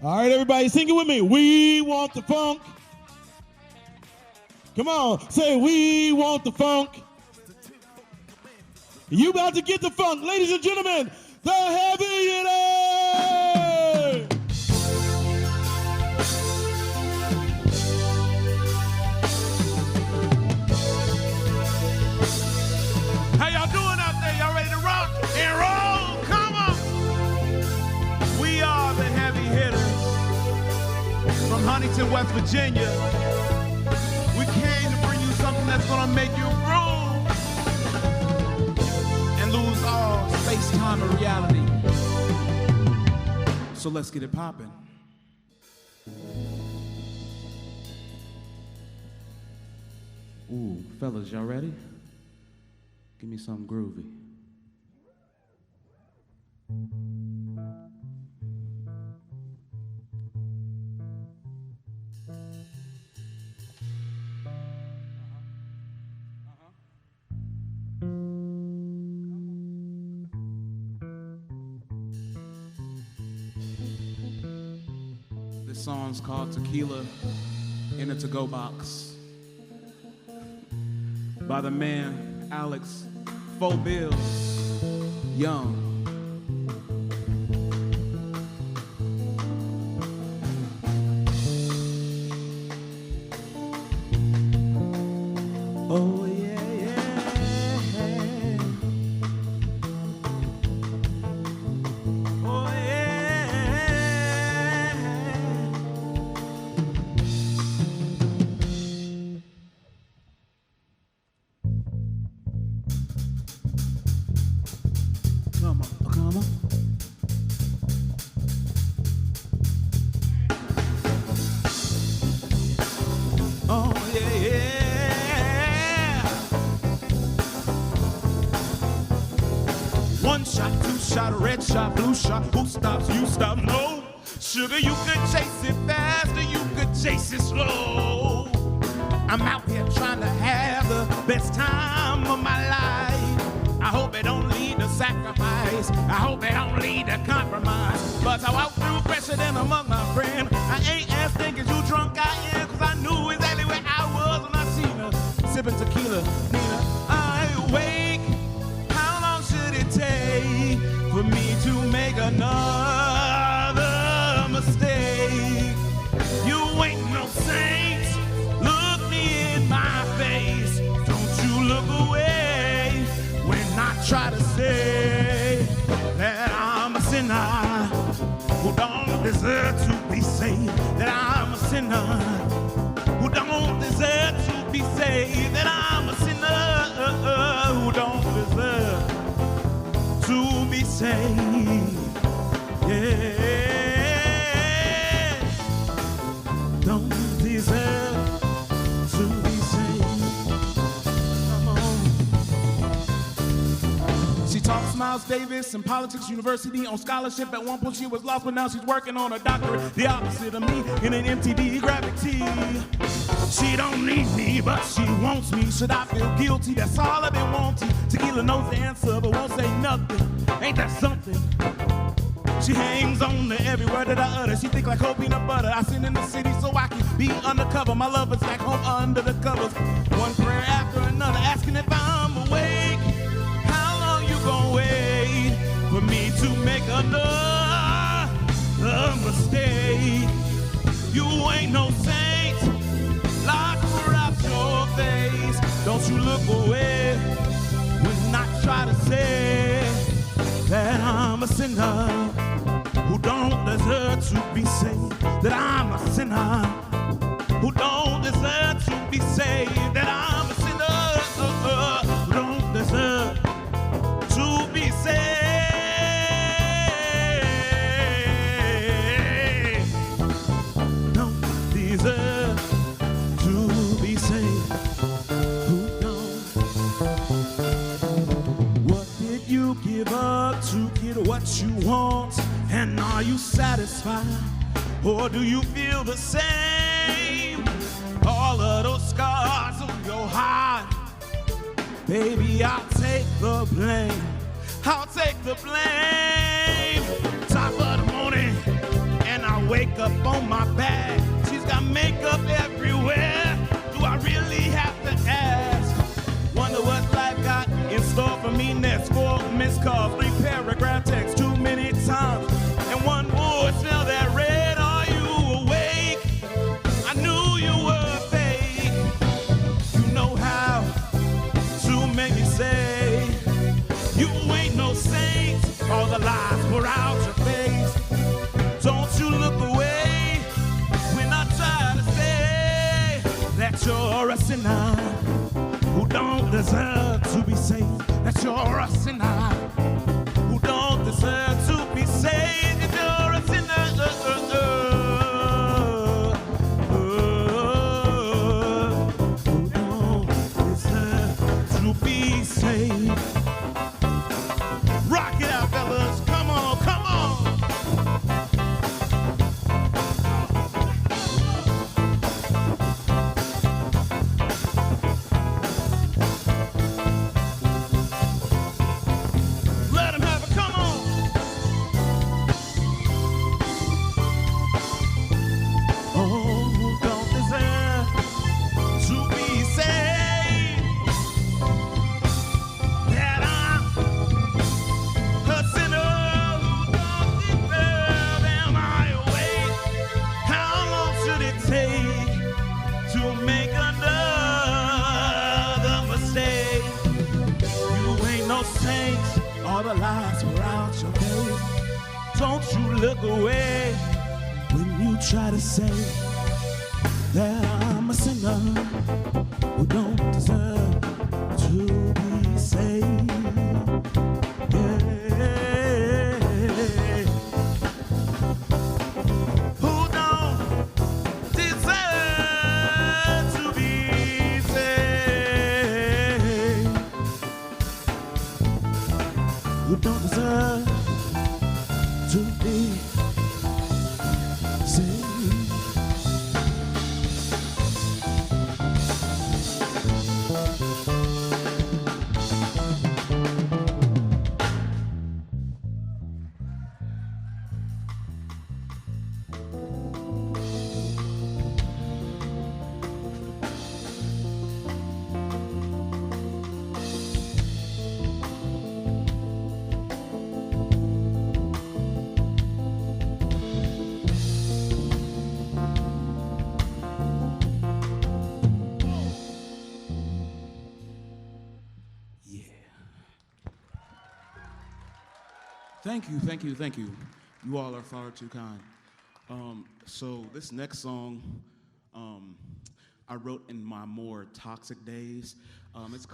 All right, everybody, sing it with me. We want the funk. Come on, say we want the funk. You about to get the funk. Ladies and gentlemen, the heavy hitters. How y'all doing out there? Y'all ready to rock and roll? Come on. We are the heavy hitters from Huntington, West Virginia. We came to bring you something that's gonna make you groove and lose all space, time, and reality. So let's get it popping. Ooh, fellas, y'all ready? Give me something groovy. This song's called Tequila in a To-Go Box by the man Alex 4 Bills Young. Oh yeah, yeah. Oh yeah. Come on, come on. Oh yeah, yeah. One shot, two shot, red shot, blue shot. Who stops? You stop. No. Sugar, you could chase it faster, you could chase it slow. I'm out here trying to have the best time of my life. I hope it don't lead to sacrifice. I hope it don't lead to compromise. But I walk through pressure then among my friend. I ain't as thinking you drunk I am, cause I knew exactly where I was when I seen her sipping tequila. Nina, I wake. How long should it take for me to make another mistake? away that I'm a sinner who don't deserve to be saved, that I'm a sinner who don't deserve to be saved, that I'm a sinner who don't deserve to be saved. Yeah, don't deserve to be saved. Come on. She taught Miles Davis in Politics University on scholarship. At one point she was lost, but now she's working on a doctorate. The opposite of me in an MTV graphic tee. She don't need me, but she wants me. Should I feel guilty? That's all I've been wanting. Tequila knows the answer, but won't say nothing. Ain't that something? She hangs on to every word that I utter. She think like whole peanut butter. I sit in the city so I can be undercover. My love is back home under the covers. One prayer after another, asking if I'm awake. How long you gonna wait for me to make another mistake? You ain't no saint, lock out your face. Don't you look away when I try to say that I'm a sinner who don't deserve to be saved, that I'm a sinner who don't deserve to be saved, that I'm a sinner who don't deserve to be saved, don't deserve to be saved, who don't. What did you give up to get what you want? And are you satisfied? Or do you feel the same? All of those scars on your heart, baby, I'll take the blame. I'll take the blame. Top of the morning, and I wake up on my back. She's got makeup everywhere. Do I really have to ask? Wonder what life got in store for me next. 4 missed calls, 3 paragraph texts, too many times, and one more smell that red. Are you awake? I knew you were fake. You know how to make me say you ain't no saint. All the lies pour out your face. Don't you look away when I try to say that you're a sinner who don't deserve to be saved, that you're a sinner who don't deserve to be saved, that you're a sinner who don't deserve to be saved. Rock it out, fellas. Come on, come on. Let him have it, come on. Oh, who don't deserve to be saved? That I'm a sinner who don't deserve. Am I awake? How long should it take to make another mistake? You ain't no saint. All the lies were out your face. Don't you look away when you try to say that I'm a sinner who don't deserve to be saved. Yeah. Who don't deserve to be saved. Who don't deserve to be saved. Thank you, thank you, thank you. You all are far too kind. So this next song, I wrote in my more toxic days. It's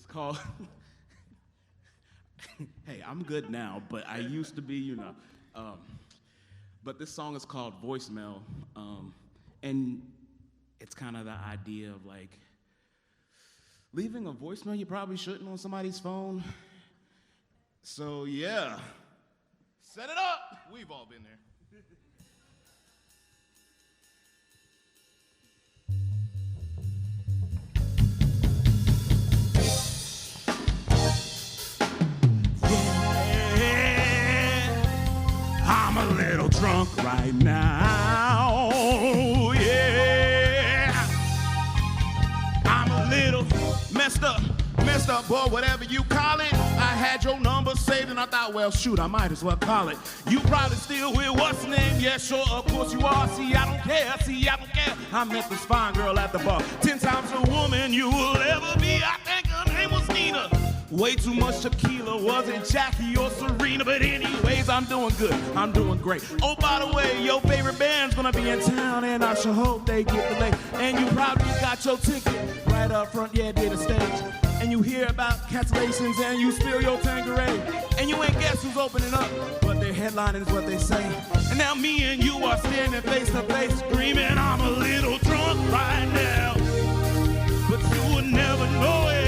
called. Hey, I'm good now, but I used to be, you know. But this song is called Voicemail, and it's kind of the idea of like leaving a voicemail you probably shouldn't on somebody's phone. So yeah, set it up. We've all been there. I'm a little drunk right now, yeah. I'm a little messed up, boy, whatever you call it. I had your number saved and I thought, well, shoot, I might as well call it. You probably still with what's the name? Yeah, sure, of course you are. See, I don't care. I met this fine girl at the bar. 10 times a woman you will ever be. I think her name was Nina. Way too much tequila, wasn't Jackie or Serena, but anyways, I'm doing good, I'm doing great. Oh, by the way, your favorite band's gonna be in town, and I sure hope they get delayed. And you probably got your ticket right up front, yeah, did a stage. And you hear about cancellations, and you spill your Tanqueray. And you ain't guess who's opening up, but their headline is what they say. And now me and you are standing face to face, screaming, I'm a little drunk right now, but you would never know it.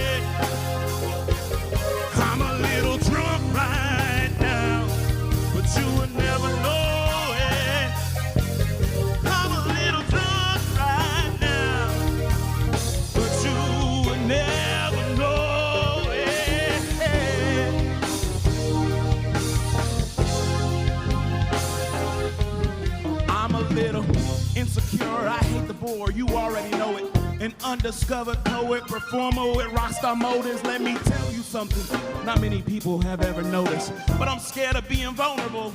I'm a little drunk right now, but you would never know it. I'm a little drunk right now, but you would never know it. I'm a little insecure, I hate the bore, you already know it. An undiscovered poet, performer with rockstar motives. Let me tell you something not many people have ever noticed. But I'm scared of being vulnerable,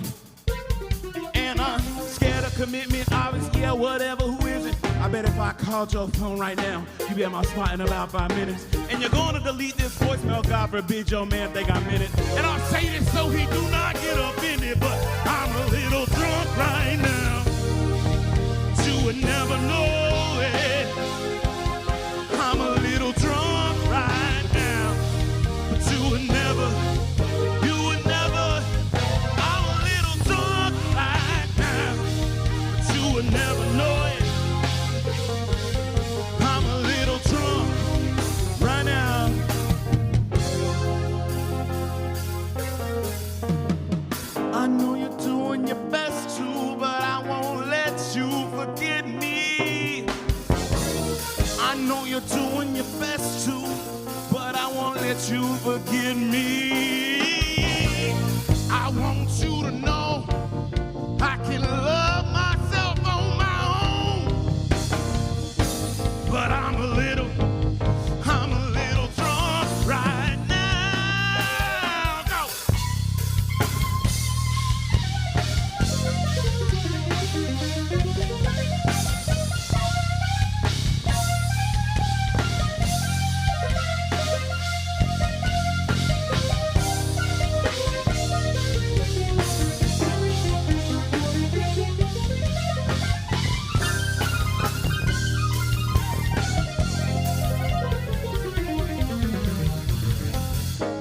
and I'm scared of commitment. Obviously, yeah, whatever, who is it? I bet if I called your phone right now, you'd be at my spot in about 5 minutes. And you're gonna delete this voicemail, God forbid your man think I meant it. And I'll say this so he do not get offended, but I'm a little drunk right now. You would never know it. I'm a little drunk right now, but you would never. I'm a little drunk right now, but you would never know it. I'm a little drunk right now. I know you're doing your best to, but I won't let you forget me. I know you're doing your best to, but I won't let you forget me. I want you to know I can love myself on my own, but I'm a little drunk right now. Go.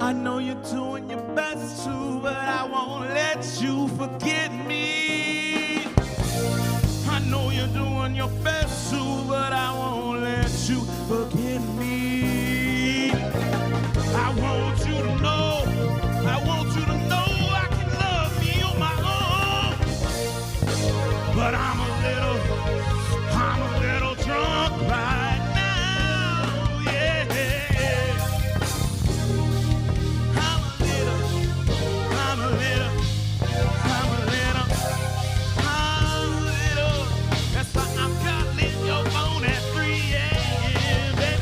I know you're doing your best to, but I won't let you forget me. I know you're doing your best to, but I won't let you forget me. I want you to know I can love me on my own, but I'm a little drunk right now, yeah. That's why I'm calling your phone at 3 a.m., baby.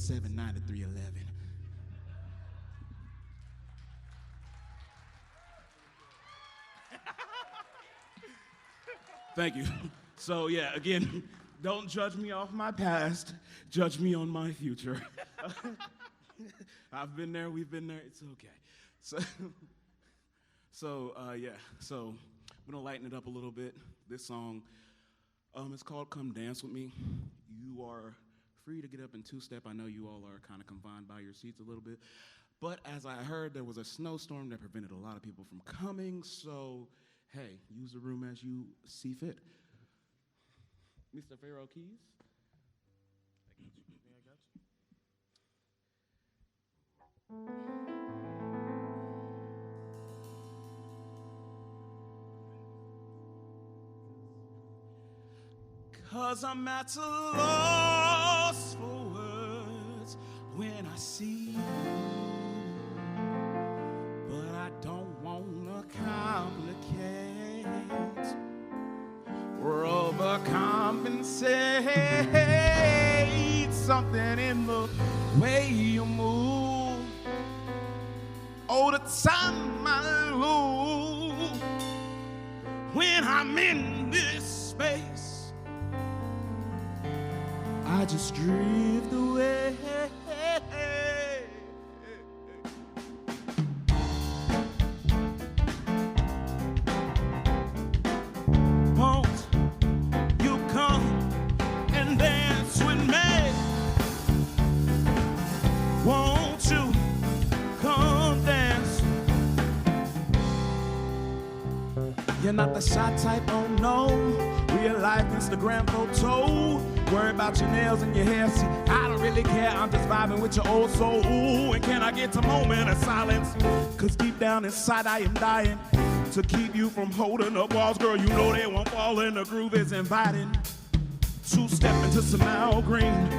79 to 311. Thank you. So yeah, again, don't judge me off my past, judge me on my future. I've been there, we've been there, it's okay. So I'm gonna lighten it up a little bit. This song, it's called Come Dance With Me. You are free to get up and two-step. I know you all are kind of confined by your seats a little bit, but as I heard, there was a snowstorm that prevented a lot of people from coming, so hey, use the room as you see fit. Mr. Pharaoh Keys. Cause I'm at a loss for words when I see you, but I don't wanna complicate or overcompensate something in the way you move. Oh, the time I lose when I'm in this space, I just drift away. Won't you come and dance with me? Won't you come dance? You're not the shy type, oh no. Real life Instagram photo. Worry about your nails and your hair. See, I don't really care. I'm just vibing with your old soul. Ooh, and can I get a moment of silence? Cause deep down inside I am dying to keep you from holding up walls. Girl, you know they won't fall in. The groove is inviting. Two-step into some Al Green.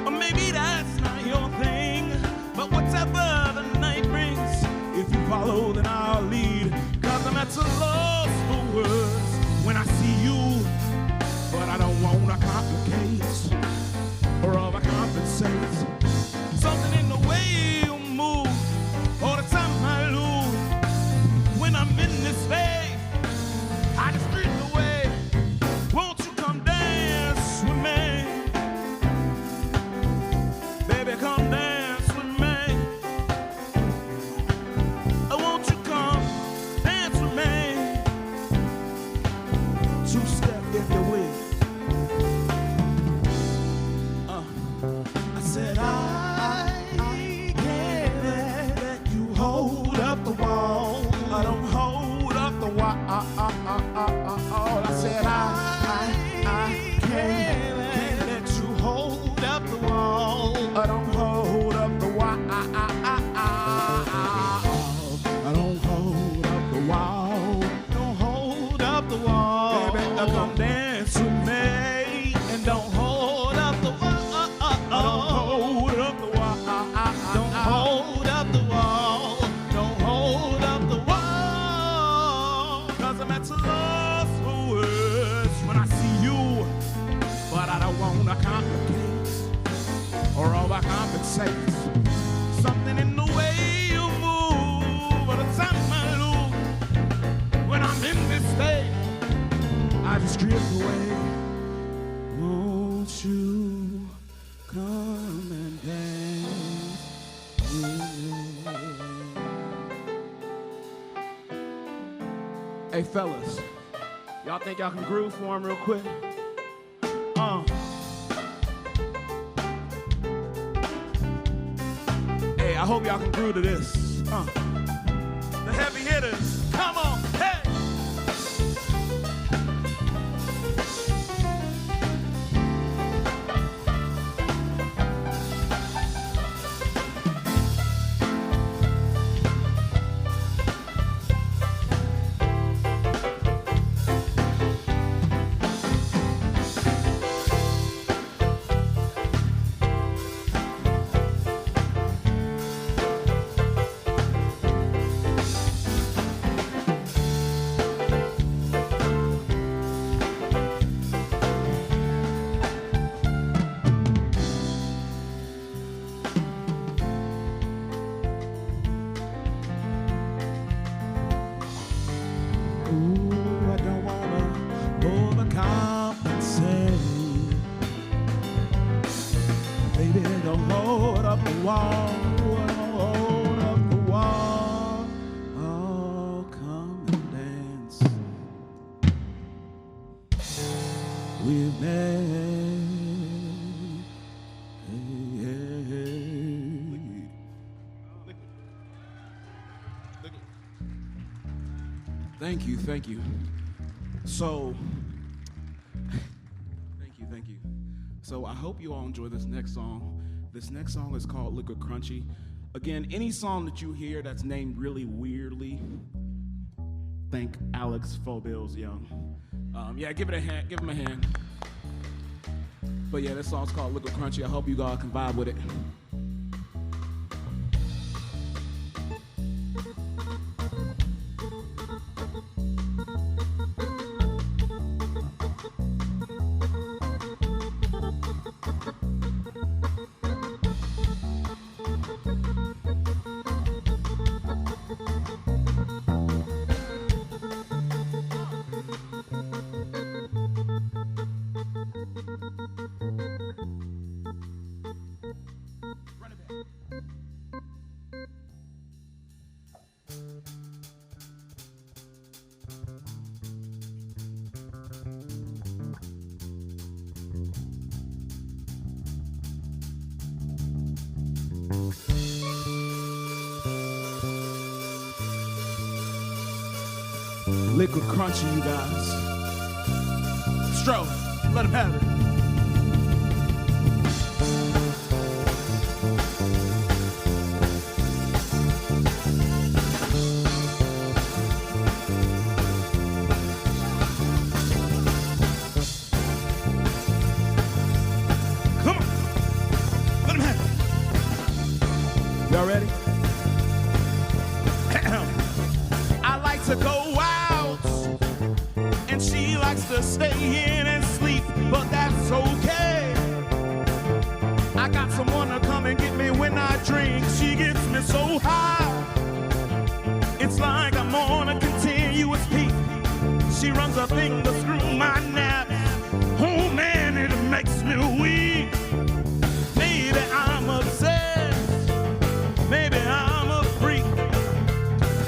Or maybe that's not your thing. But whatever the night brings, if you follow, then I'll lead. Cause I'm at a loss for words when I see you, but I don't wanna complicate or overcompensate. Something in the way you move, all the time I lose. When I'm in this phase, I just drift away. Won't you come dance with me? Baby, come dance with me. Won't you come dance with me? Two-step if you will. I said I can't let you hold up the wall. I don't hold up the wall. I said I can't let you hold up the wall. I don't hold up the wall. I don't hold up the wall. Don't hold up the wall. Baby, come dance with me and don't hold up the wall. Don't hold up the wall. Don't hold up the wall. Don't hold up the wall. Cause I'm at a loss for words when I see you, but I don't wanna complicate or overcompensate. Something in the way you move, or the time I lose when I'm in this state, I just drift away. Won't you come and dance with me? Hey fellas, y'all think y'all can groove for him real quick? Hey, I hope y'all can groove to this. The heavy hitters, come on, hey! Ooh, I don't wanna overcompensate. Baby, don't hold up the wall, hold up the wall. Oh, come and dance with me. Thank you. So, thank you. So I hope you all enjoy this next song. This next song is called Liquid Crunchy. Again, any song that you hear that's named really weirdly, thank Alex Fobils Young. Yeah, give him a hand. But yeah, this song's called Liquid Crunchy. I hope you all can vibe with it. Liquid Crunchy, you guys. Stroke, let him have it. Come on, let him have it. Y'all ready? I like to go she likes to stay in and sleep, but that's okay. I got someone to come and get me when I drink. She gets me so high, it's like I'm on a continuous peak. She runs her fingers through my naps. Oh man, it makes me weak. Maybe I'm obsessed, maybe I'm a freak.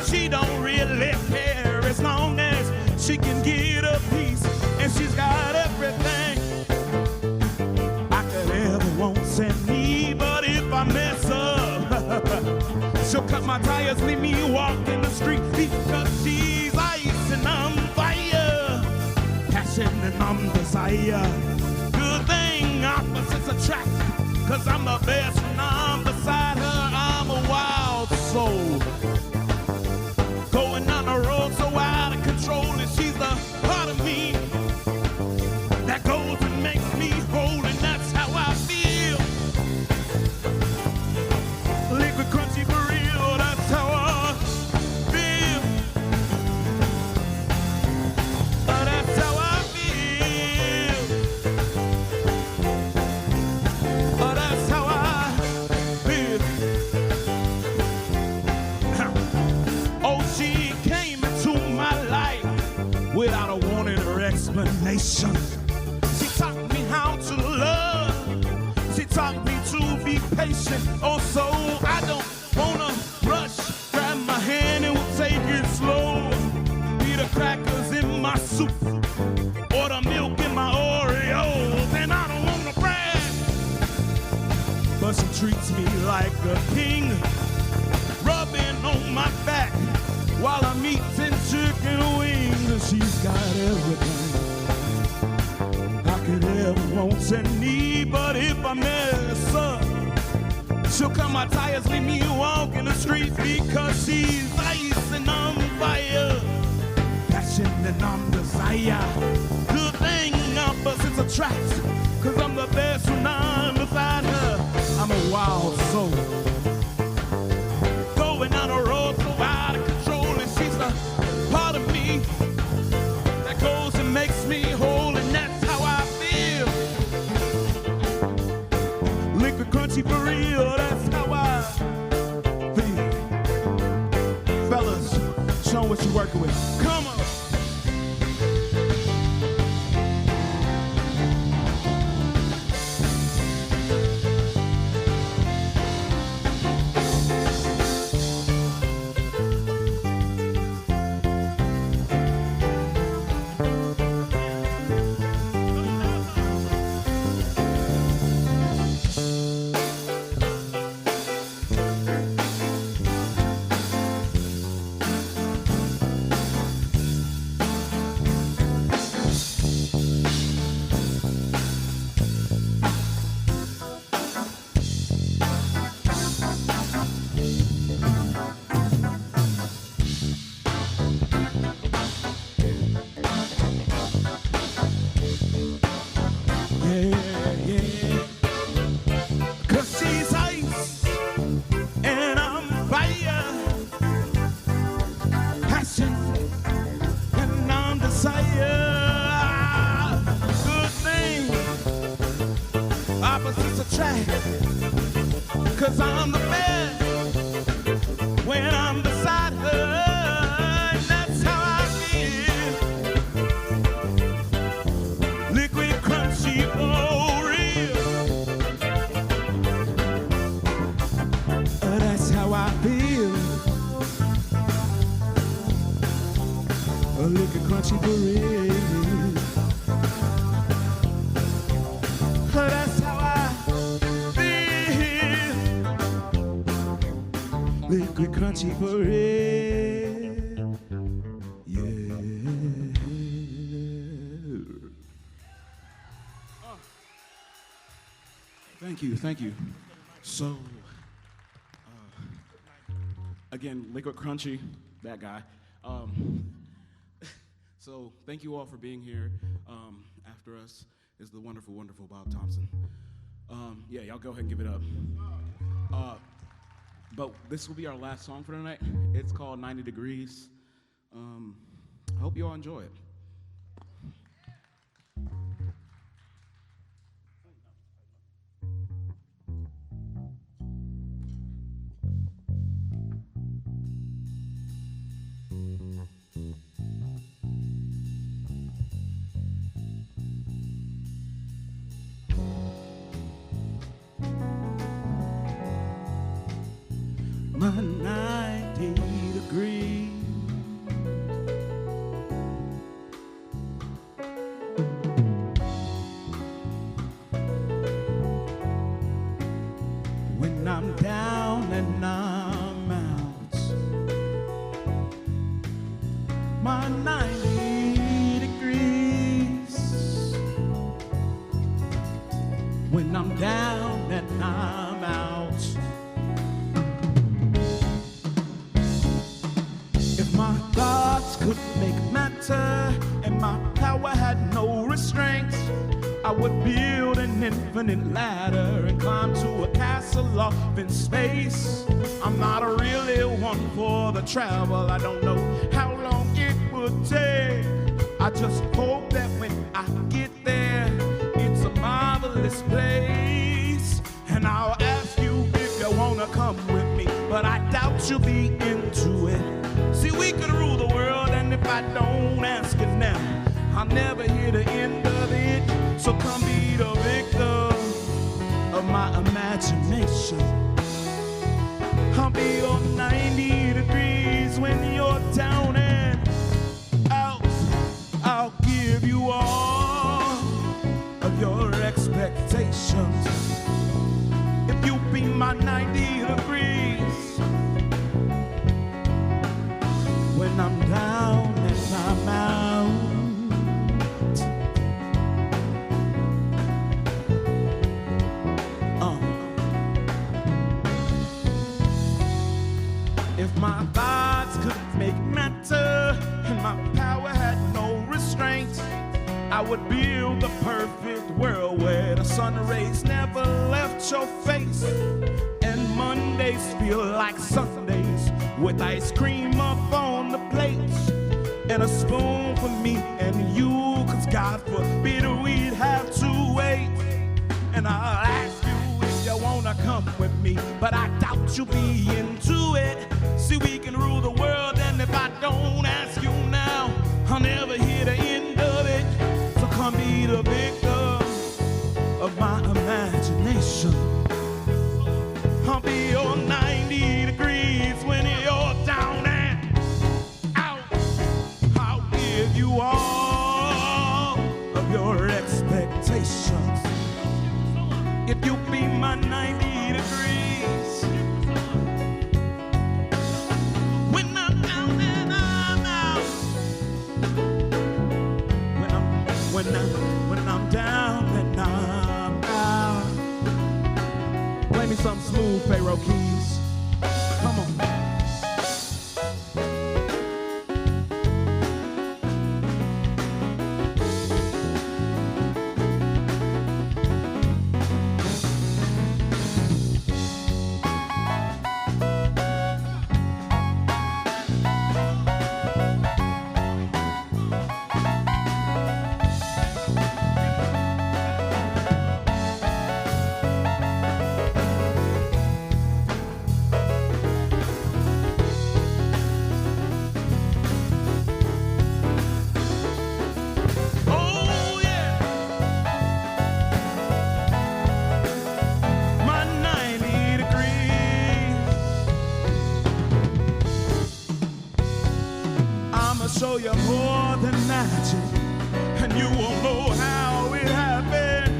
She don't really care as long as she can get a piece, and she's got everything I could ever want and need. But if I mess up, she'll cut my tires, leave me walking the street, because she's ice and I'm fire, passion and I'm desire. Good thing opposites attract, cause I'm the best when I'm beside her. I'm a wild soul, going down the road so out of control, and she's the part of me that goes and makes me whole, and that's how I feel. Liquid Crunchy for real, that's how I feel. That's how I feel. That's how I feel. Oh, she came into my life without a warning or explanation. She taught me how to love. She taught me to be patient. Oh, so I don't wanna rush. Grab my hand and we'll take it slow. Be the crackers in my soup or the milk in my Oreos. And I don't wanna brag, but she treats me like a king, rubbing on my back while I'm eating chicken wings. She's got everything I could ever want and need, but if I mess up, she'll cut my tires, leave me walking the street, because she's ice and I'm fire, passion and I'm desire. Good thing opposites attract, cause I'm the best when I'm beside her. I'm a wild soul, going down the road so out of control, and she's a part of me that goes and makes me whole, and that's how I feel. Liquid Crunchy for real, that's how I feel. Fellas, show what you're working with. Come on. 'Cause I'm the best when I'm beside her. And that's how I feel. Liquid, crunchy, oh, real. That's how I feel. A liquid, crunchy, for real. That's how I feel. Liquid, crunchy, for real. Yeah. Thank you, thank you. So, again, Liquid Crunchy, that guy. So, thank you all for being here. After us is the wonderful, wonderful Bob Thompson. Yeah, y'all go ahead and give it up. But this will be our last song for tonight. It's called 90 Degrees. I hope you all enjoy it. My 90 degrees. When I'm down and I'm out, my 90 degrees. When I'm down and I'm out. My thoughts could make matter, and my power had no restraints. I would build an infinite ladder and climb to a castle off in space. I'm not really one for the travel. I don't know how long it would take. I just hope that when I get there, it's a marvelous place. And I'll ask you if you wanna come with me, but I doubt you'll be into it. See, we could rule the world, and if I don't ask it now, I'll never hear the end of it. So come be the victim of my imagination. I'll be on 90 degrees when you're down and out. I'll give you all of your expectations. If you be my 90 degrees. When I'm down and I'm out. If my thoughts could make matter and my power had no restraints, I would build the perfect world where the sun rays never left your face, and Mondays feel like Sundays with ice cream up on the plates and a spoon for me and you, 'cause God forbid we'd have to wait. And I'll ask you if you wanna come with me, but I doubt you'll be into it. See, we can rule the world, and if I don't ask you now, I'll never hear the end of it. So come be the victim of my imagination. I'll be on 90 degrees when you're down and out. I'll give you all of your expectations. If you be my 90 degrees. When I'm down and I'm out. When I'm down and I'm out. Play me some smooth Pharaoh keys. Come on. I'ma show you more than magic, and you won't know how it happened.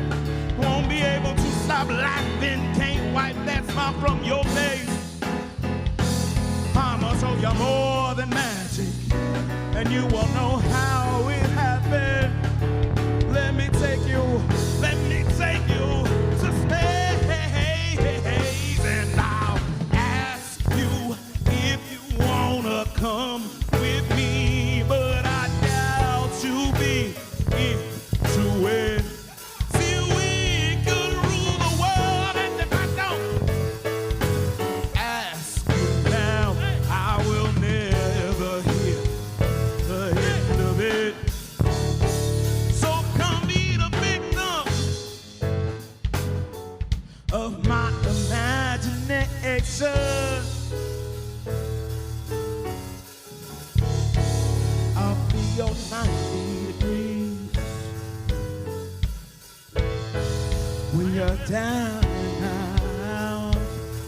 Won't be able to stop laughing, can't wipe that smile from your face. I'ma show you more than magic, and you won't know how it happened. Let me take you to space, and I'll ask you if you wanna come with me, but I doubt you'll be into it. See, we could rule the world, and if I don't ask you now, I will never hear the end of it. So come be the victim of my imagination. I'll be your 90 degrees when you're down and out.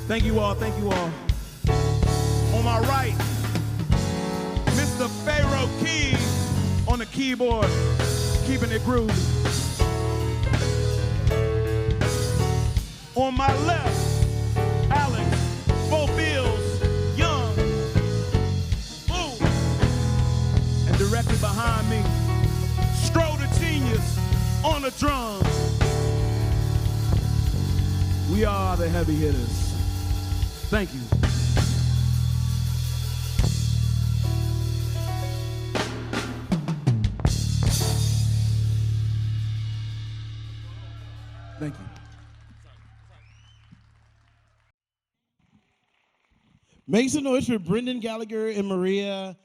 Thank you all, thank you all. On my right, Mr. Pharaoh Keys on the keyboard, keeping it groovy. On my left, Alex, Bo Bills, Young, Boo. And directly behind me, Stro the Genius on the drums. We are the heavy hitters. Thank you. Thank you. Make some noise for Brendan Gallagher and Maria.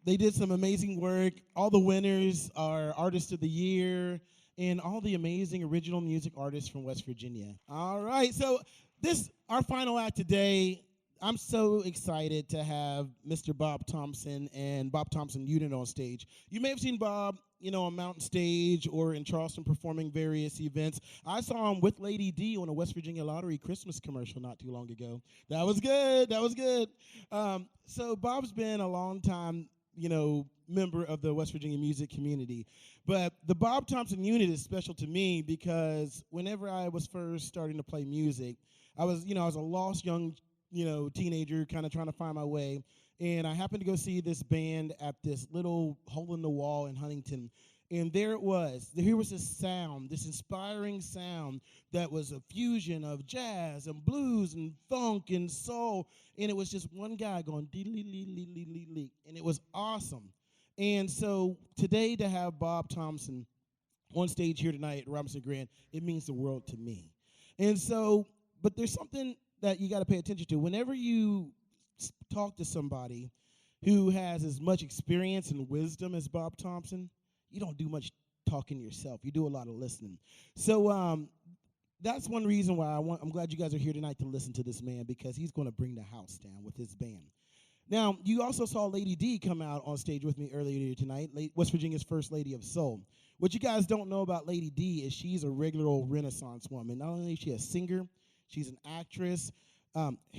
They did some amazing work. All the winners are Artist of the Year and all the amazing original music artists from West Virginia. All right, so this, our final act today, I'm so excited to have Mr. Bob Thompson and Bob Thompson Unit on stage. You may have seen Bob, on Mountain Stage or in Charleston performing various events. I saw him with Lady D on a West Virginia Lottery Christmas commercial not too long ago. That was good. That was good. So Bob's been a long time, member of the West Virginia music community. But the Bob Thompson Unit is special to me because whenever I was first starting to play music, I was a lost young, teenager kind of trying to find my way. And I happened to go see this band at this little hole in the wall in Huntington. And there it was. Here was this sound, this inspiring sound that was a fusion of jazz and blues and funk and soul. And it was just one guy going dee-lee-lee-lee-lee-lee. And it was awesome. And so today to have Bob Thompson on stage here tonight at Robinson Grand, it means the world to me. And so, but there's something that you got to pay attention to. Whenever you talk to somebody who has as much experience and wisdom as Bob Thompson, you don't do much talking yourself. You do a lot of listening. So that's one reason why I'm glad you guys are here tonight to listen to this man, because he's going to bring the house down with his band. Now, you also saw Lady D come out on stage with me earlier tonight, West Virginia's First Lady of Soul. What you guys don't know about Lady D is she's a regular old Renaissance woman. Not only is she a singer, she's an actress.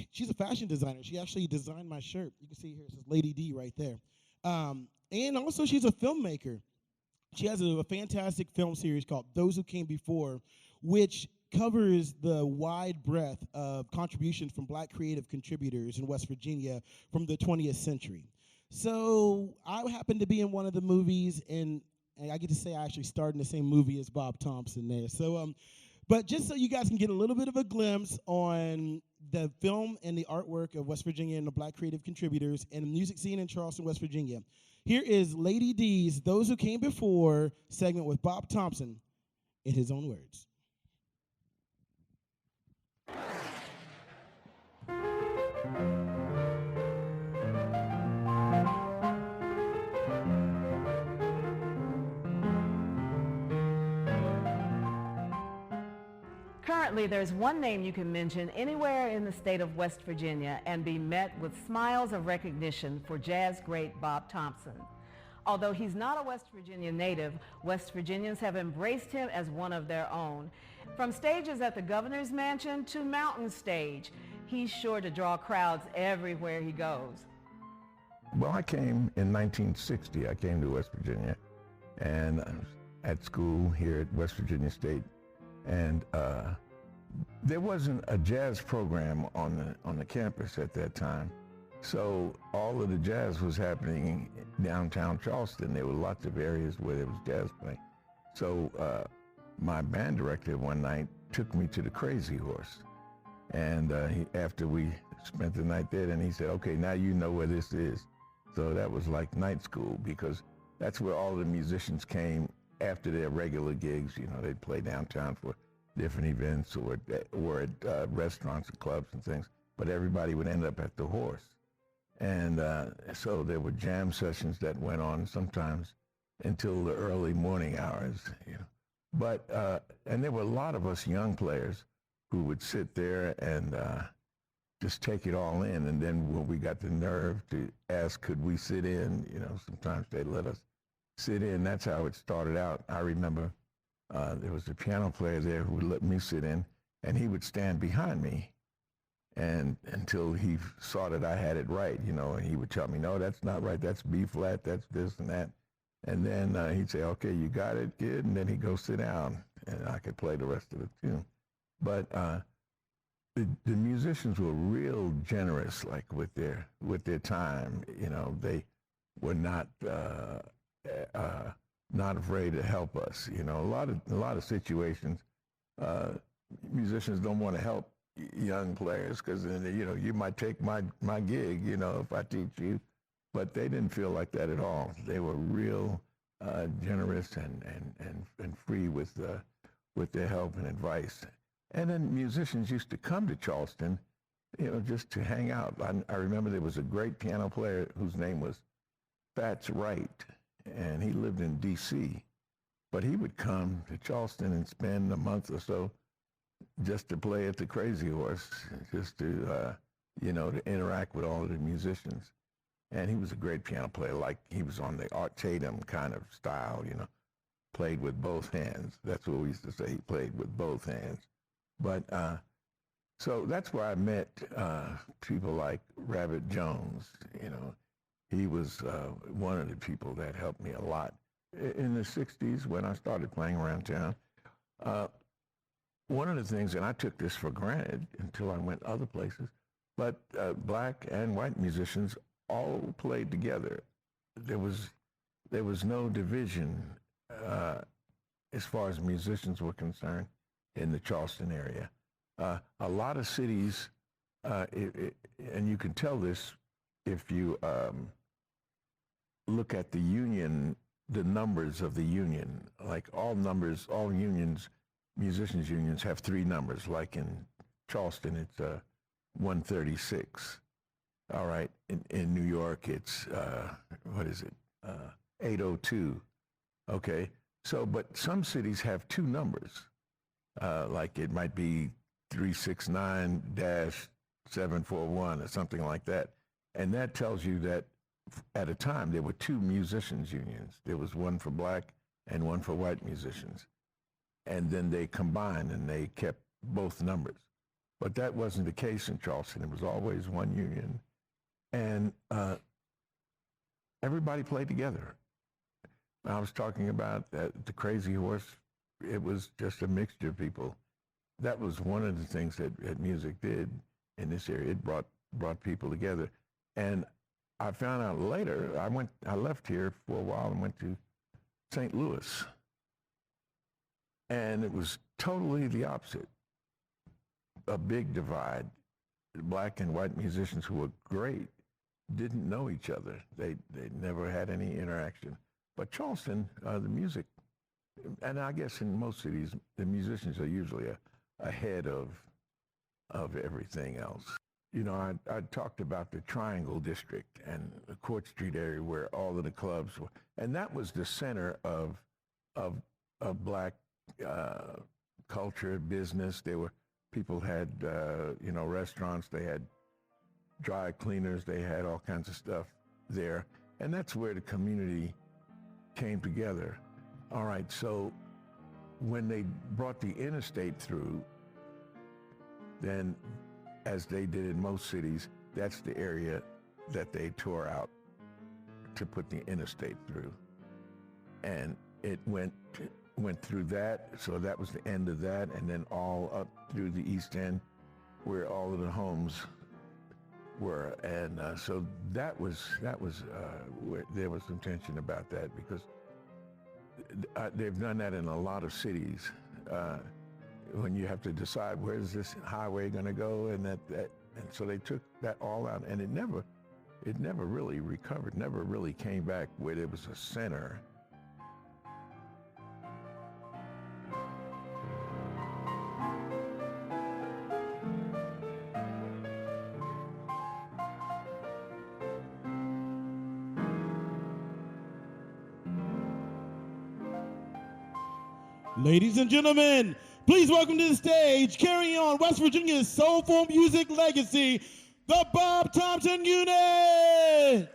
She's a fashion designer. She actually designed my shirt. You can see here, it says Lady D right there. And also she's a filmmaker. She has a fantastic film series called Those Who Came Before, which covers the wide breadth of contributions from black creative contributors in West Virginia from the 20th century. So I happen to be in one of the movies, and I get to say I actually starred in the same movie as Bob Thompson there. So, but just so you guys can get a little bit of a glimpse on the film and the artwork of West Virginia and the black creative contributors and the music scene in Charleston, West Virginia, here is Lady D's Those Who Came Before segment with Bob Thompson in his own words. Currently, there's one name you can mention anywhere in the state of West Virginia and be met with smiles of recognition for jazz great Bob Thompson. Although he's not a West Virginia native, West Virginians have embraced him as one of their own. From stages at the governor's mansion to Mountain Stage, he's sure to draw crowds everywhere he goes. Well, I came in 1960. I came to West Virginia, and I was at school here at West Virginia State, and there wasn't a jazz program on the campus at that time. So all of the jazz was happening downtown Charleston. There were lots of areas where there was jazz playing. So my band director one night took me to the Crazy Horse. And after we spent the night there, then he said, okay, now you know where this is. So that was like night school, because that's where all the musicians came after their regular gigs. You know, they'd play downtown for different events or at restaurants and clubs and things. But everybody would end up at the Horse. And so there were jam sessions that went on sometimes until the early morning hours. You know. But, and there were a lot of us young players who would sit there and just take it all in. And then when we got the nerve to ask, could we sit in, you know, sometimes they'd let us sit in. That's how it started out. I remember there was a piano player there who would let me sit in, and he would stand behind me. And until he saw that I had it right, you know, and he would tell me, no, that's not right. That's B flat. That's this and that. And then he'd say, okay, you got it, kid. And then he'd go sit down, and I could play the rest of the tune. But the musicians were real generous, like with their time. You know, they were not afraid to help us. You know, a lot of situations, musicians don't want to help young players because you know, you might take my gig, you know, if I teach you. But they didn't feel like that at all. They were real generous and free with their help and advice. And then musicians used to come to Charleston, you know, just to hang out. I remember there was a great piano player whose name was Fats Wright, and he lived in D.C. But he would come to Charleston and spend a month or so just to play at the Crazy Horse, just to, you know, to interact with all of the musicians. And he was a great piano player, like he was on the Art Tatum kind of style, you know, played with both hands. That's what we used to say, he played with both hands. But so that's where I met people like Rabbit Jones. You know, he was one of the people that helped me a lot. In the 60s, when I started playing around town, one of the things, and I took this for granted until I went other places, but black and white musicians all played together. There was no division as far as musicians were concerned in the Charleston area. A lot of cities, and you can tell this if you look at the union, the numbers of the union, like all unions, musicians unions have 3 numbers. Like in Charleston, it's 136. All right, in New York, it's, 802, okay? So, but some cities have 2 numbers. Like it might be 369-741 or something like that. And that tells you that at a time there were 2 musicians unions. There was one for black and one for white musicians. And then they combined and they kept both numbers. But that wasn't the case in Charleston. It was always one union. And everybody played together. I was talking about the Crazy Horse. It was just a mixture of people. That was one of the things that music did in this area. It brought people together. And I found out later, I left here for a while and went to St. Louis. And it was totally the opposite. A big divide. Black and white musicians who were great didn't know each other. They never had any interaction. But Charleston, the music, and I guess in most cities, the musicians are usually ahead of everything else. You know, I talked about the Triangle District and the Court Street area where all of the clubs were, and that was the center of black culture, business. People had, you know, restaurants, they had dry cleaners, they had all kinds of stuff there. And that's where the community came together. All right, so when they brought the interstate through, then as they did in most cities, that's the area that they tore out to put the interstate through. And it went through that, so that was the end of that, and then all up through the East End where all of the homes were. And so that was where there was some tension about that, because they've done that in a lot of cities. When you have to decide where's this highway going to go, and so they took that all out, and it never really recovered, never really came back where there was a center. Ladies and gentlemen, please welcome to the stage, carrying on West Virginia's soulful music legacy, the Bob Thompson Unit!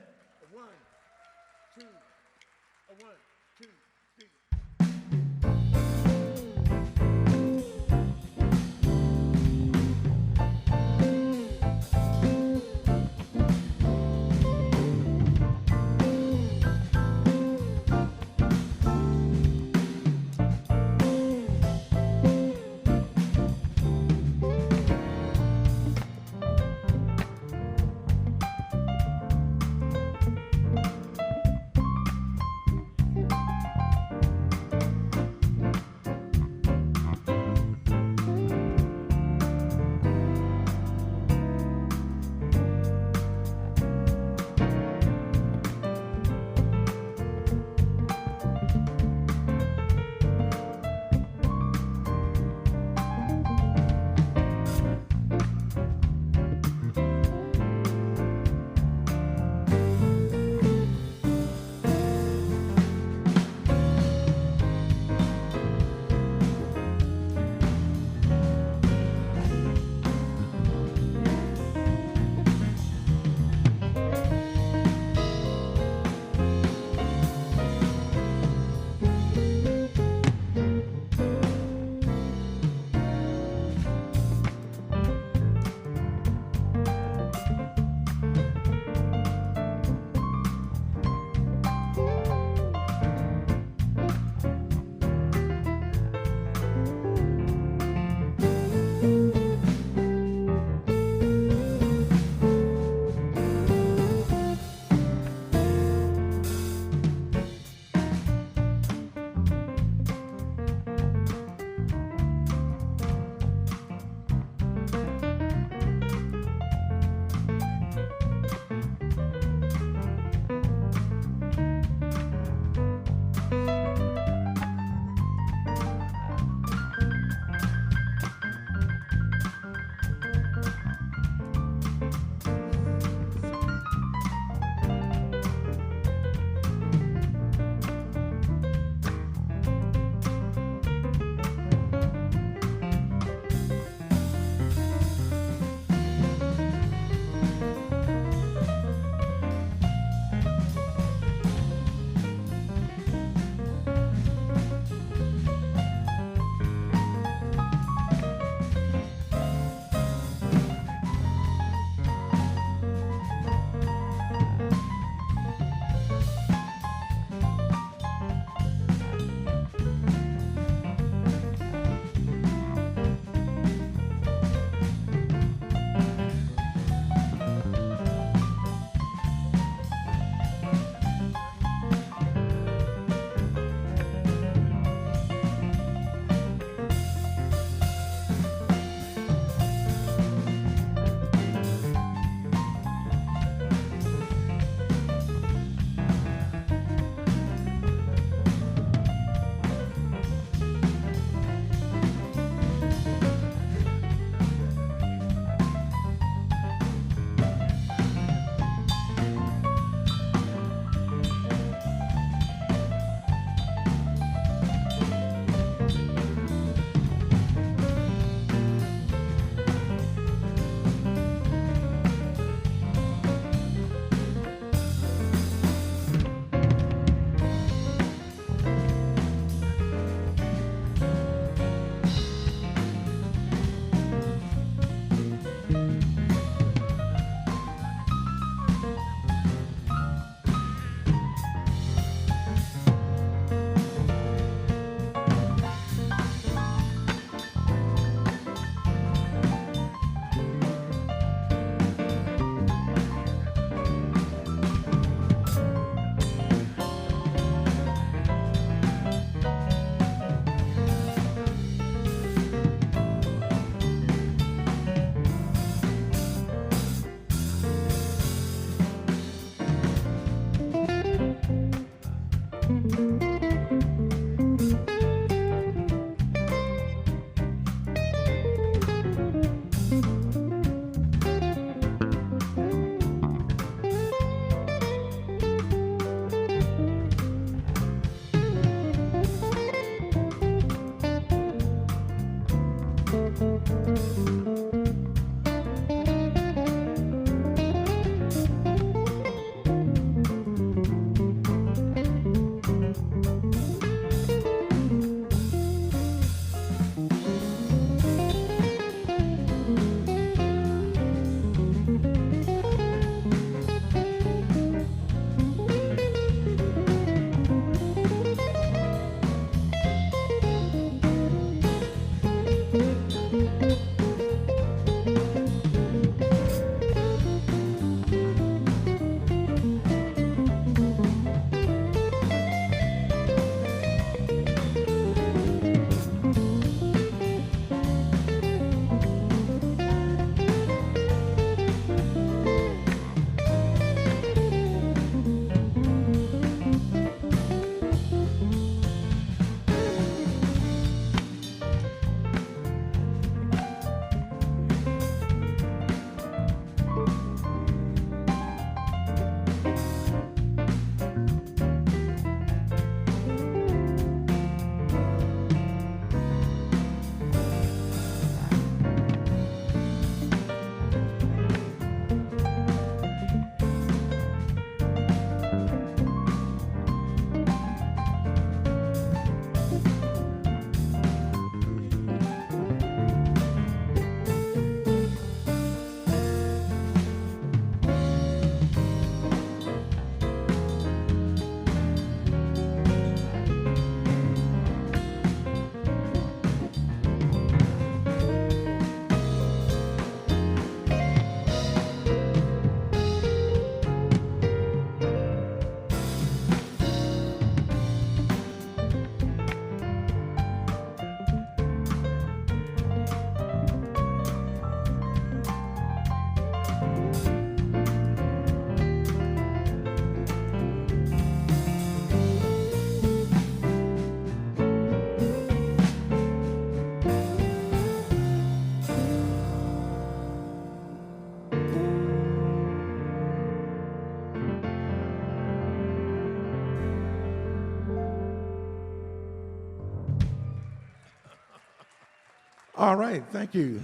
All right, thank you.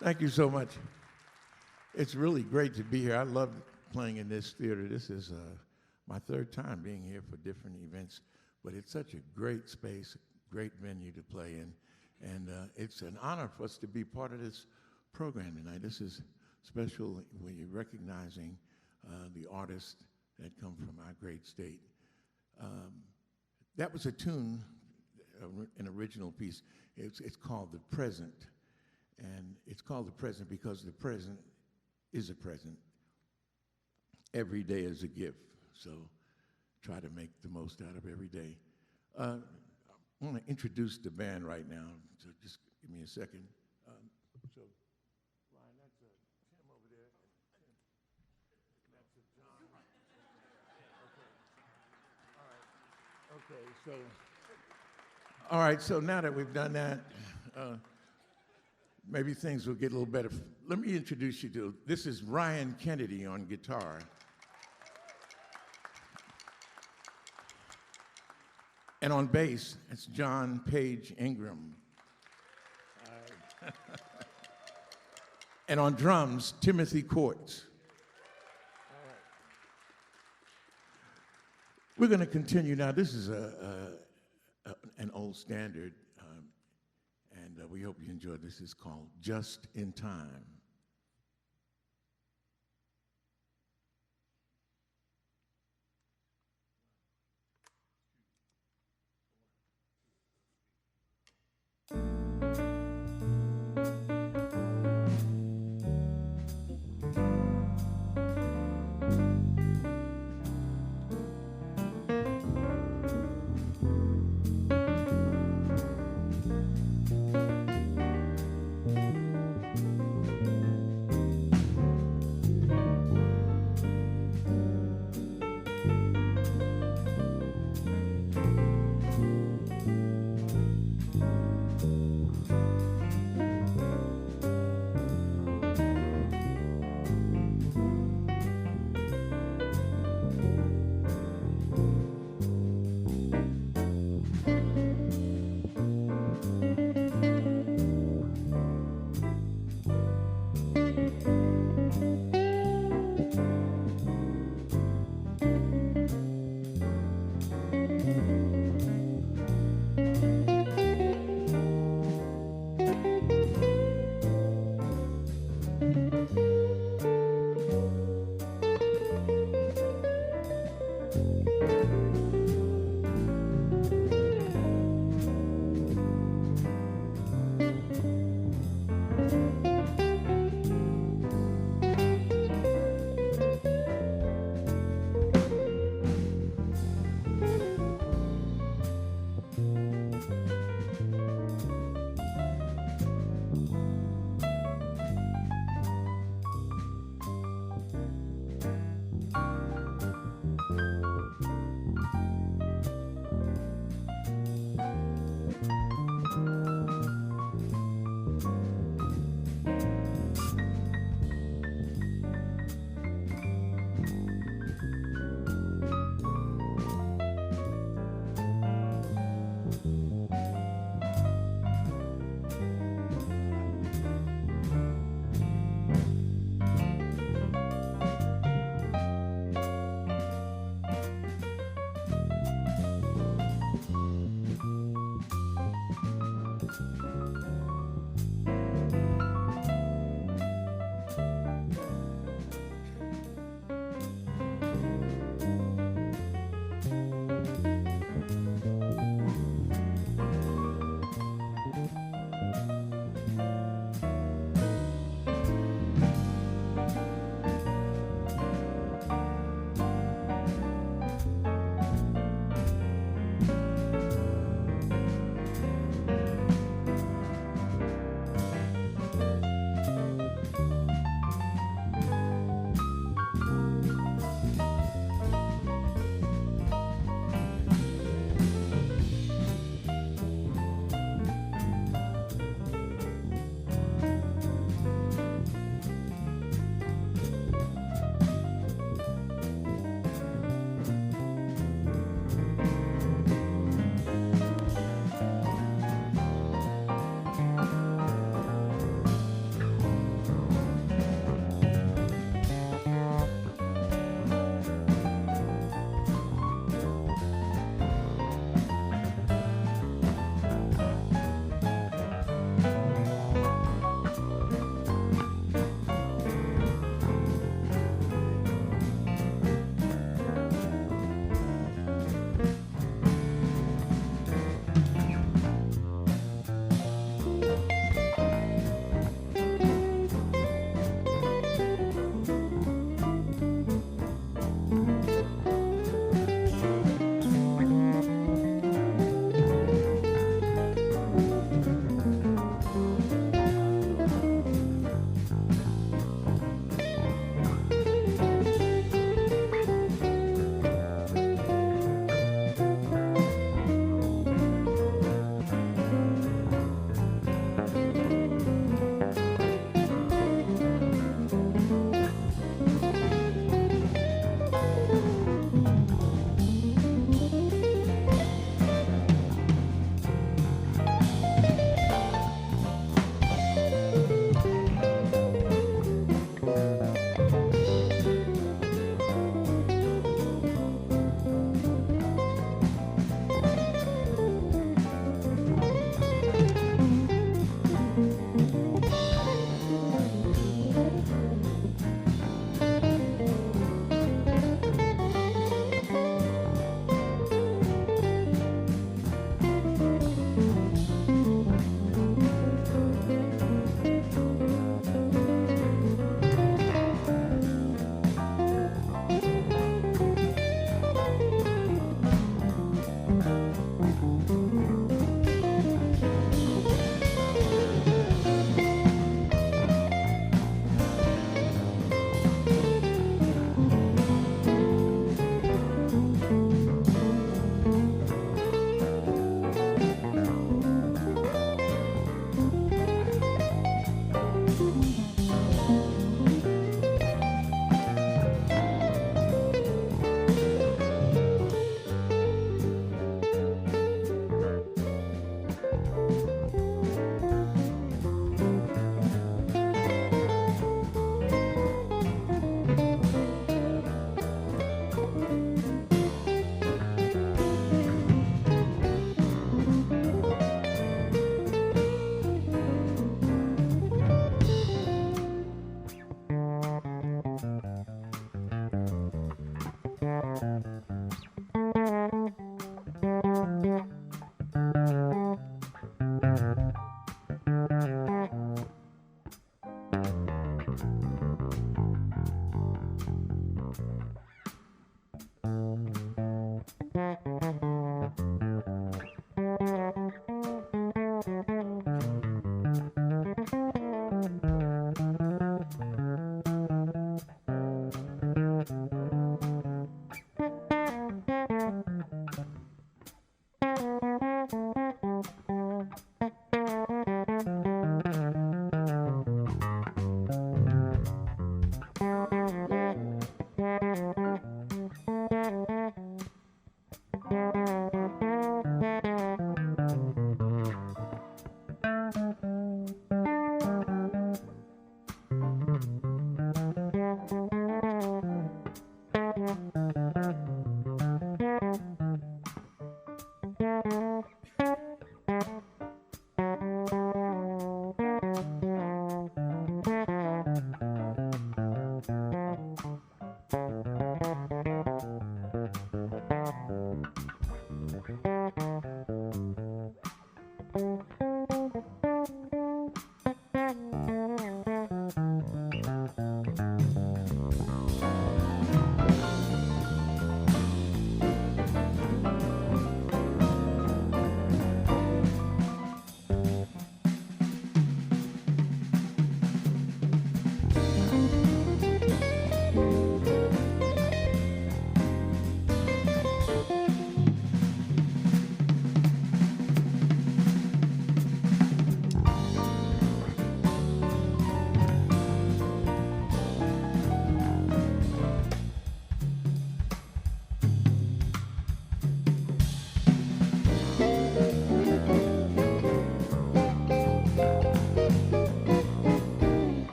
Thank you so much. It's really great to be here. I love playing in this theater. This is my third time being here for different events, but it's such a great space, great venue to play in, and it's an honor for us to be part of this program tonight. This is special when you're recognizing the artists that come from our great state. That was a tune, an original piece. It's called The Present, and it's called The Present because the present is a present. Every day is a gift, so try to make the most out of every day. I want to introduce the band right now, so just give me a second. So, Ryan, that's Tim over there. That's John. Okay. All right, so now that we've done that, maybe things will get a little better. Let me introduce you to, this is Ryan Kennedy on guitar. And on bass, it's John Page Ingram. And on drums, Timothy Courts. We're going to continue now. This is an old standard, and we hope you enjoy. This is called Just in Time.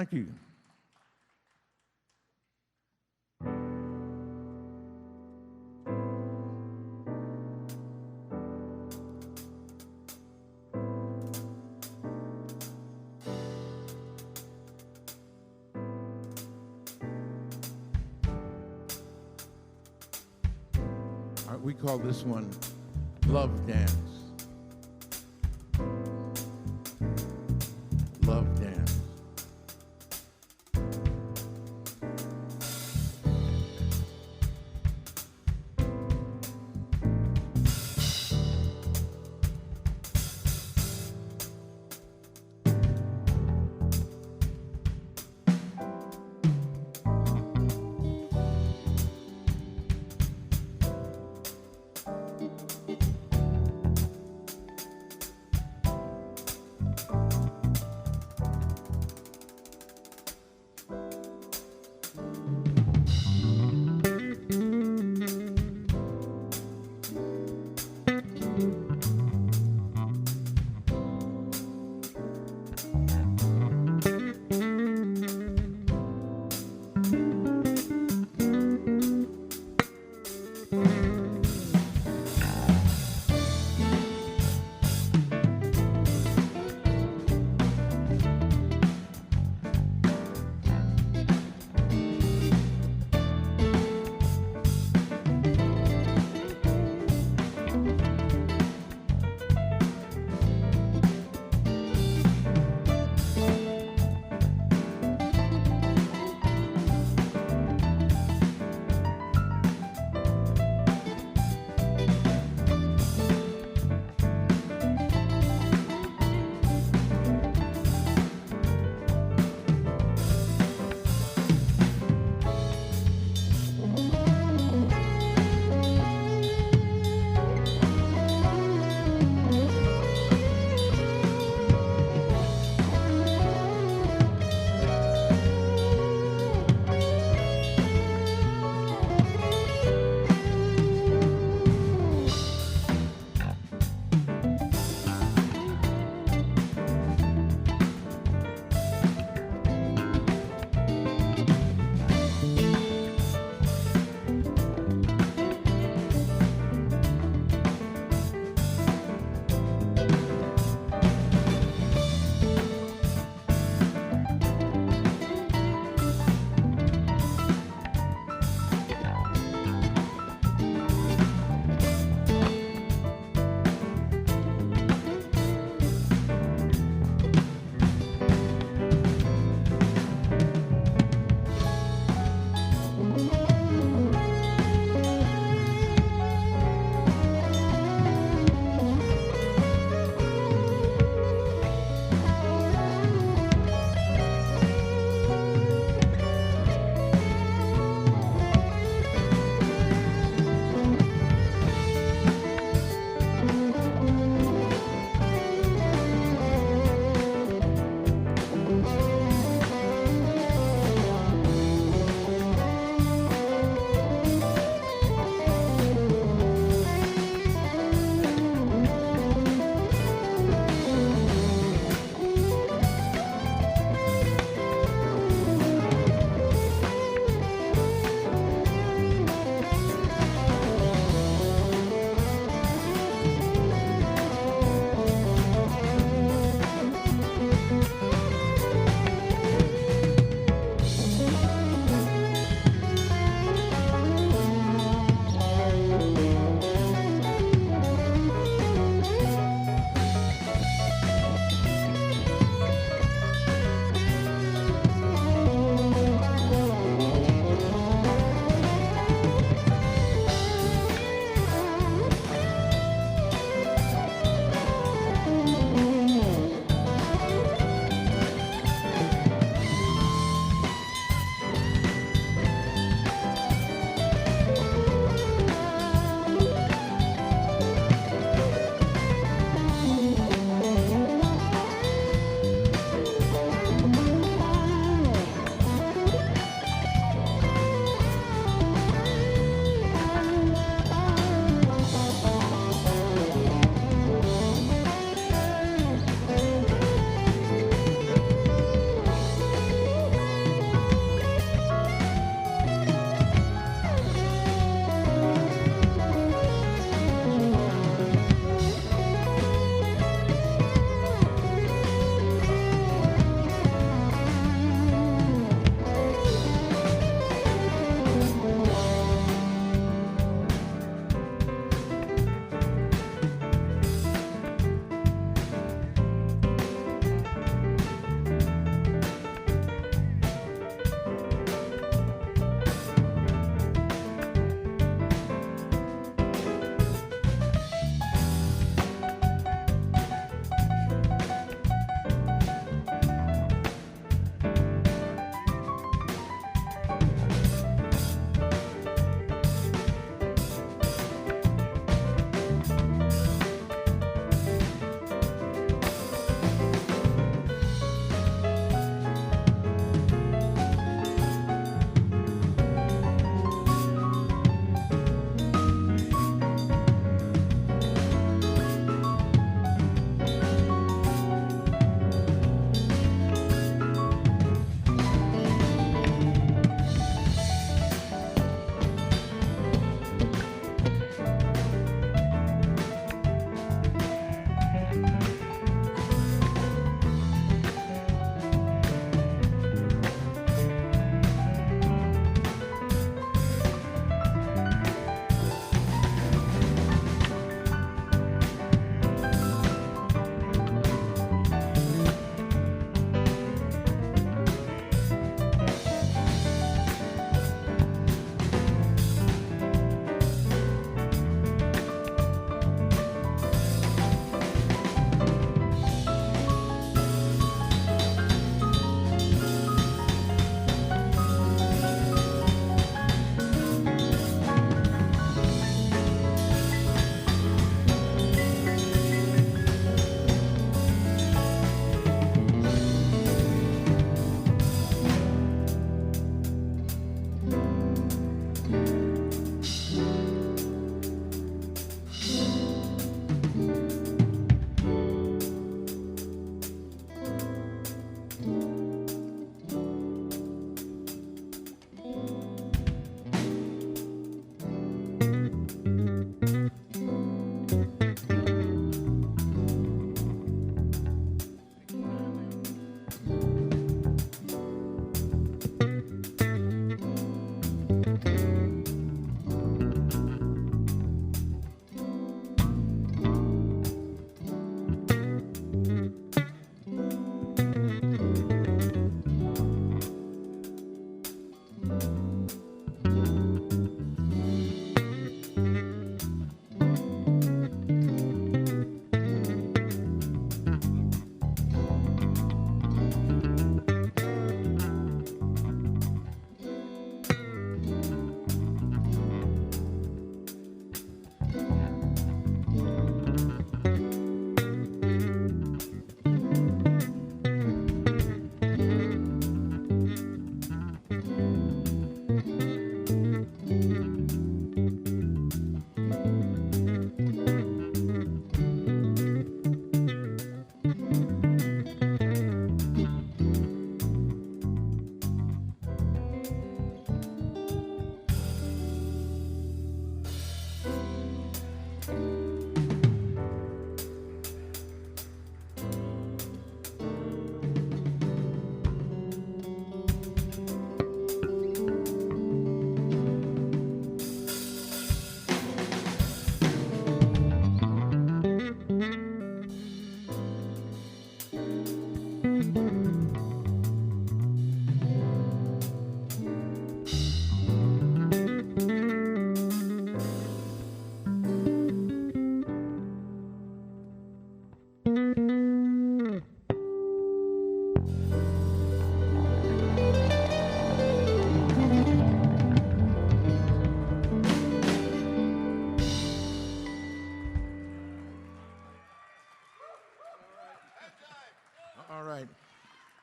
Thank you. All right, we call this one Love Dance. Love Dance.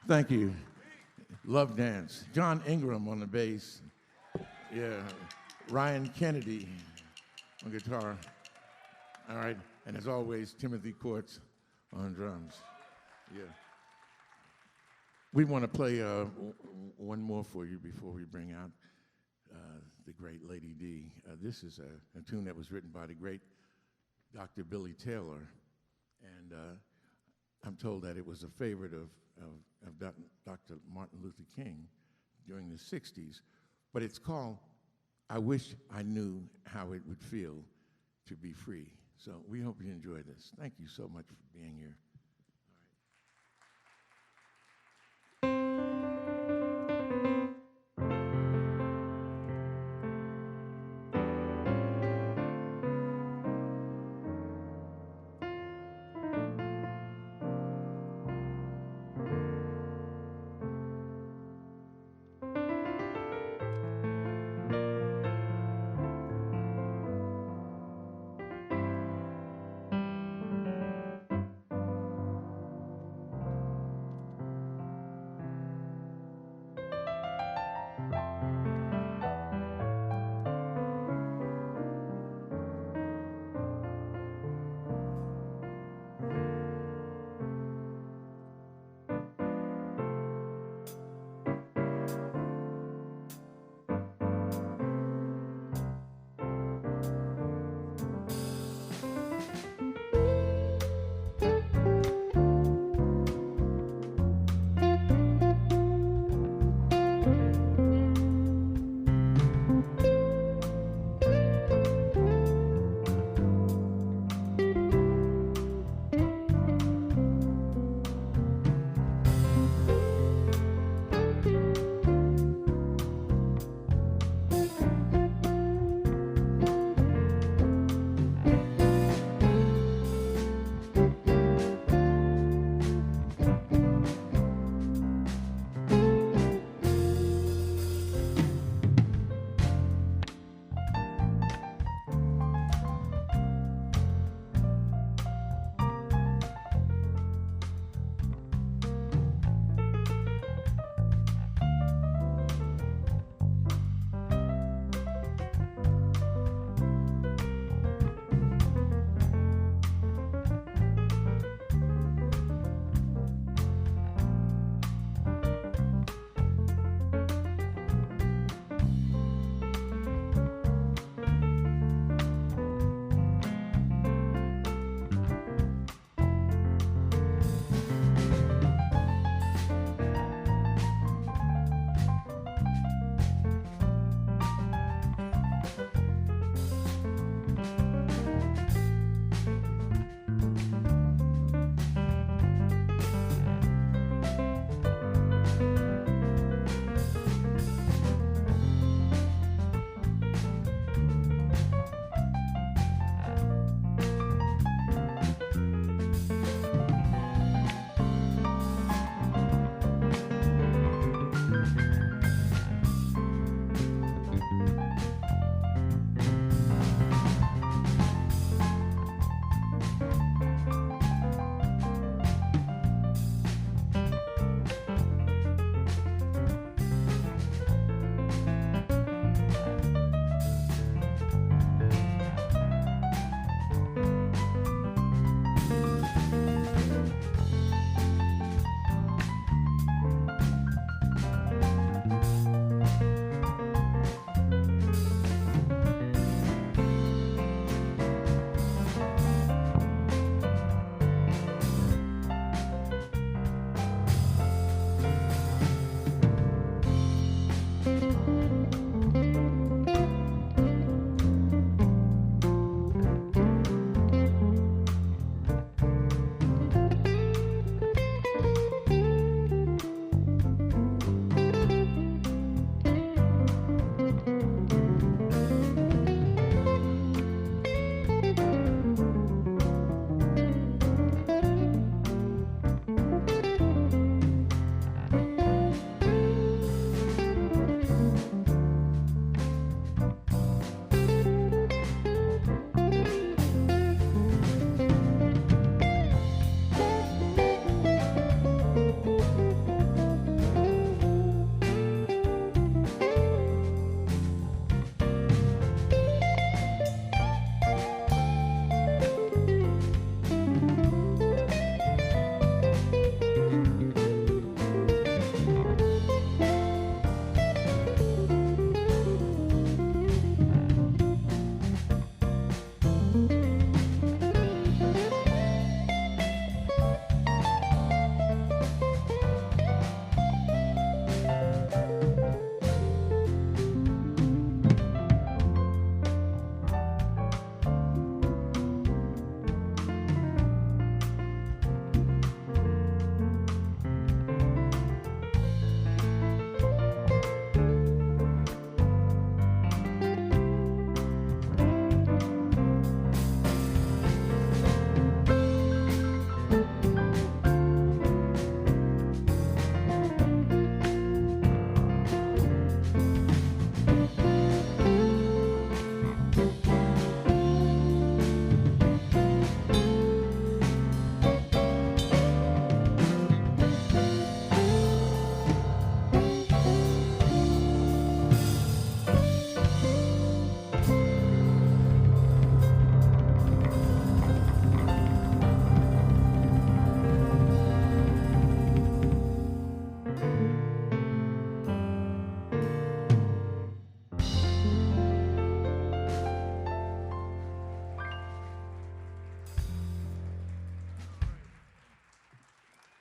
Thank you. Love Dance. John Ingram on the bass. Yeah. Ryan Kennedy on guitar. All right. And as always, Timothy Quartz on drums. Yeah. We want to play one more for you before we bring out the great Lady D. This is a tune that was written by the great Dr. Billy Taylor. And I'm told that it was a favorite of Dr. Martin Luther King during the 60s. But it's called I Wish I Knew How It Would Feel to Be Free. So we hope you enjoy this. Thank you so much for being here.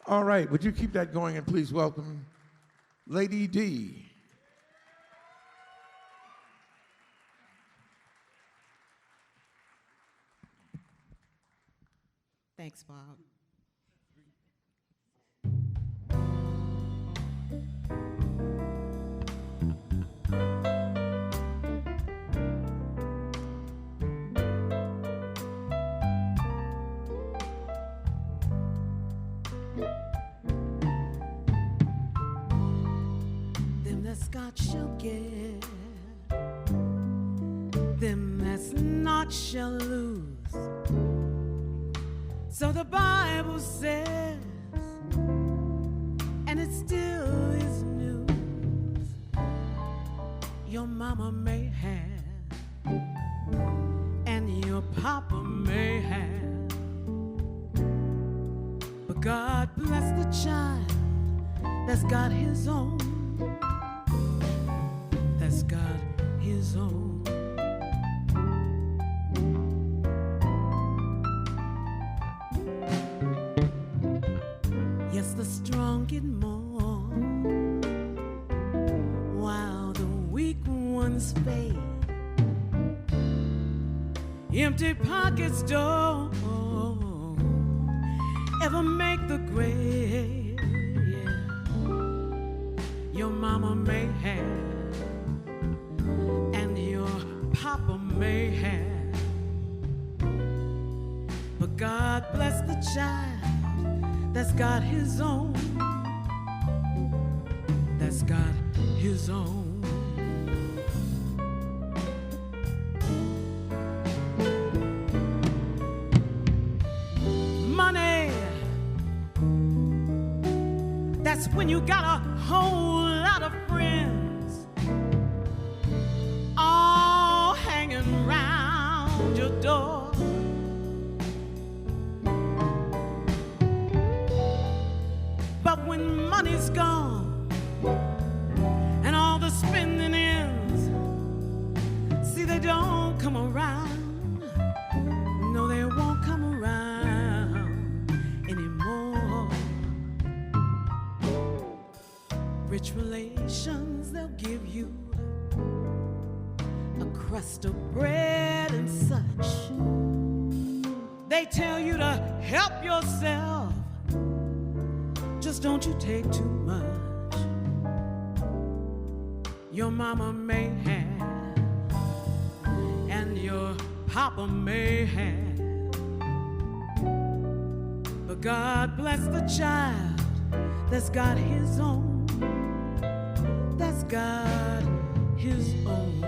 All right, would you keep that going and please welcome Lady D. Thanks, Bob. Them that's got shall get, them that's not shall lose. So the Bible says, and it still is news. Your mama may have, and your papa may have, but God bless the child that's got his own, that's got his own. Yes, the strong get more, while the weak ones fade. Empty pockets don't ever make the grade. Your mama may have, and your papa may have, but God bless the child that's got his own, that's got his own. Money, that's when you got a whole lot of friends all hanging round your door. But when money's gone and all the spending ends, see, they don't come around. No, they won't come around anymore. Rich relations, they'll give you a crust of bread and such. They tell you to help yourself, just don't you take too much. Your mama may have, and your papa may have, but God bless the child that's got his own, that's got his own.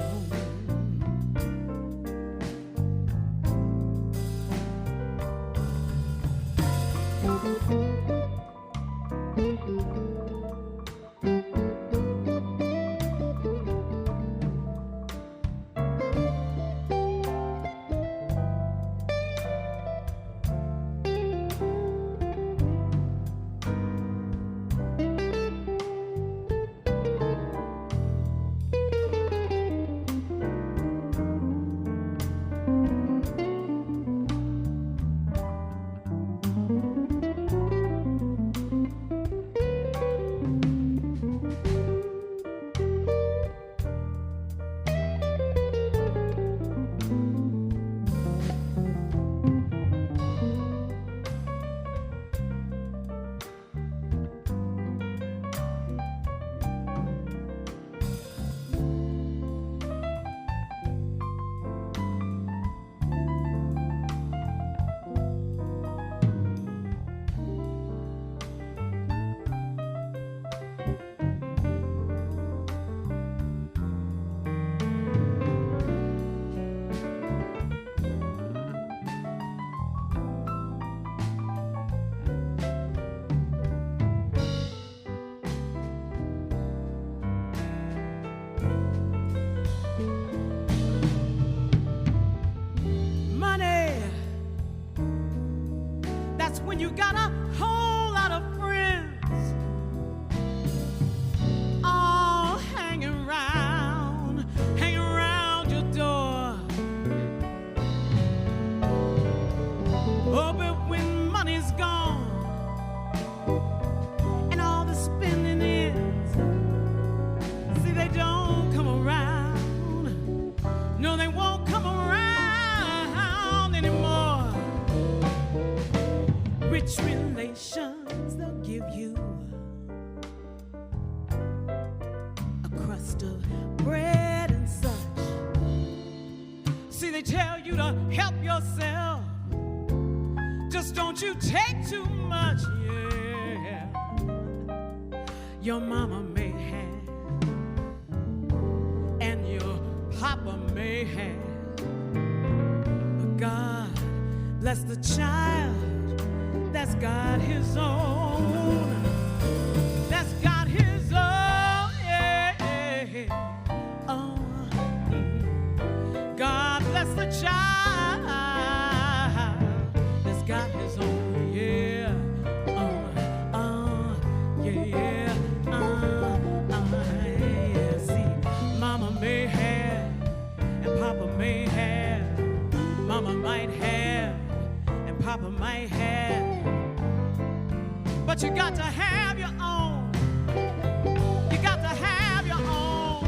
taste of bread and such. See, they tell you to help yourself. Just don't you take too much, yeah. Your mama may have, and your papa may have, but God bless the child that's got his own. That's got his own, yeah. Oh, God bless the child that's got his own, yeah. Yeah. Yeah. See, mama may have, and papa may have. Mama might have, and papa might have. But you got to have your own. You got to have your own.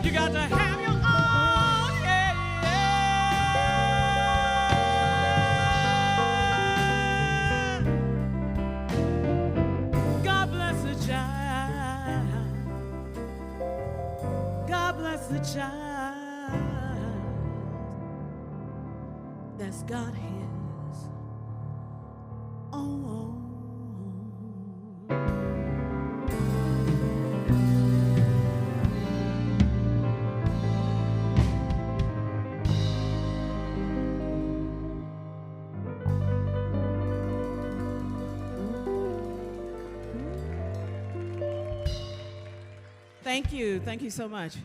You got to have your own, yeah. God bless the child. God bless the child that's got his own. Thank you. Thank you so much.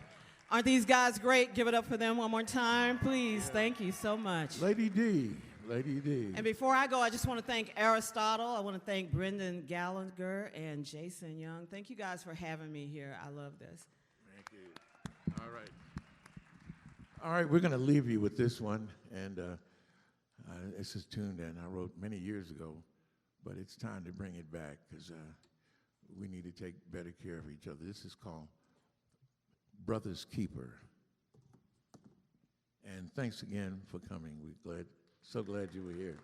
Aren't these guys great? Give it up for them one more time, please. Thank you so much. Lady D. Lady D. And before I go, I just want to thank Aristotle. I want to thank Brendan Gallagher and Jason Young. Thank you guys for having me here. I love this. Thank you. All right. All right, we're going to leave you with this one. And this is a tune that I wrote many years ago, but it's time to bring it back because we need to take better care of each other. This is called Brother's Keeper. And thanks again for coming. We're so glad you were here.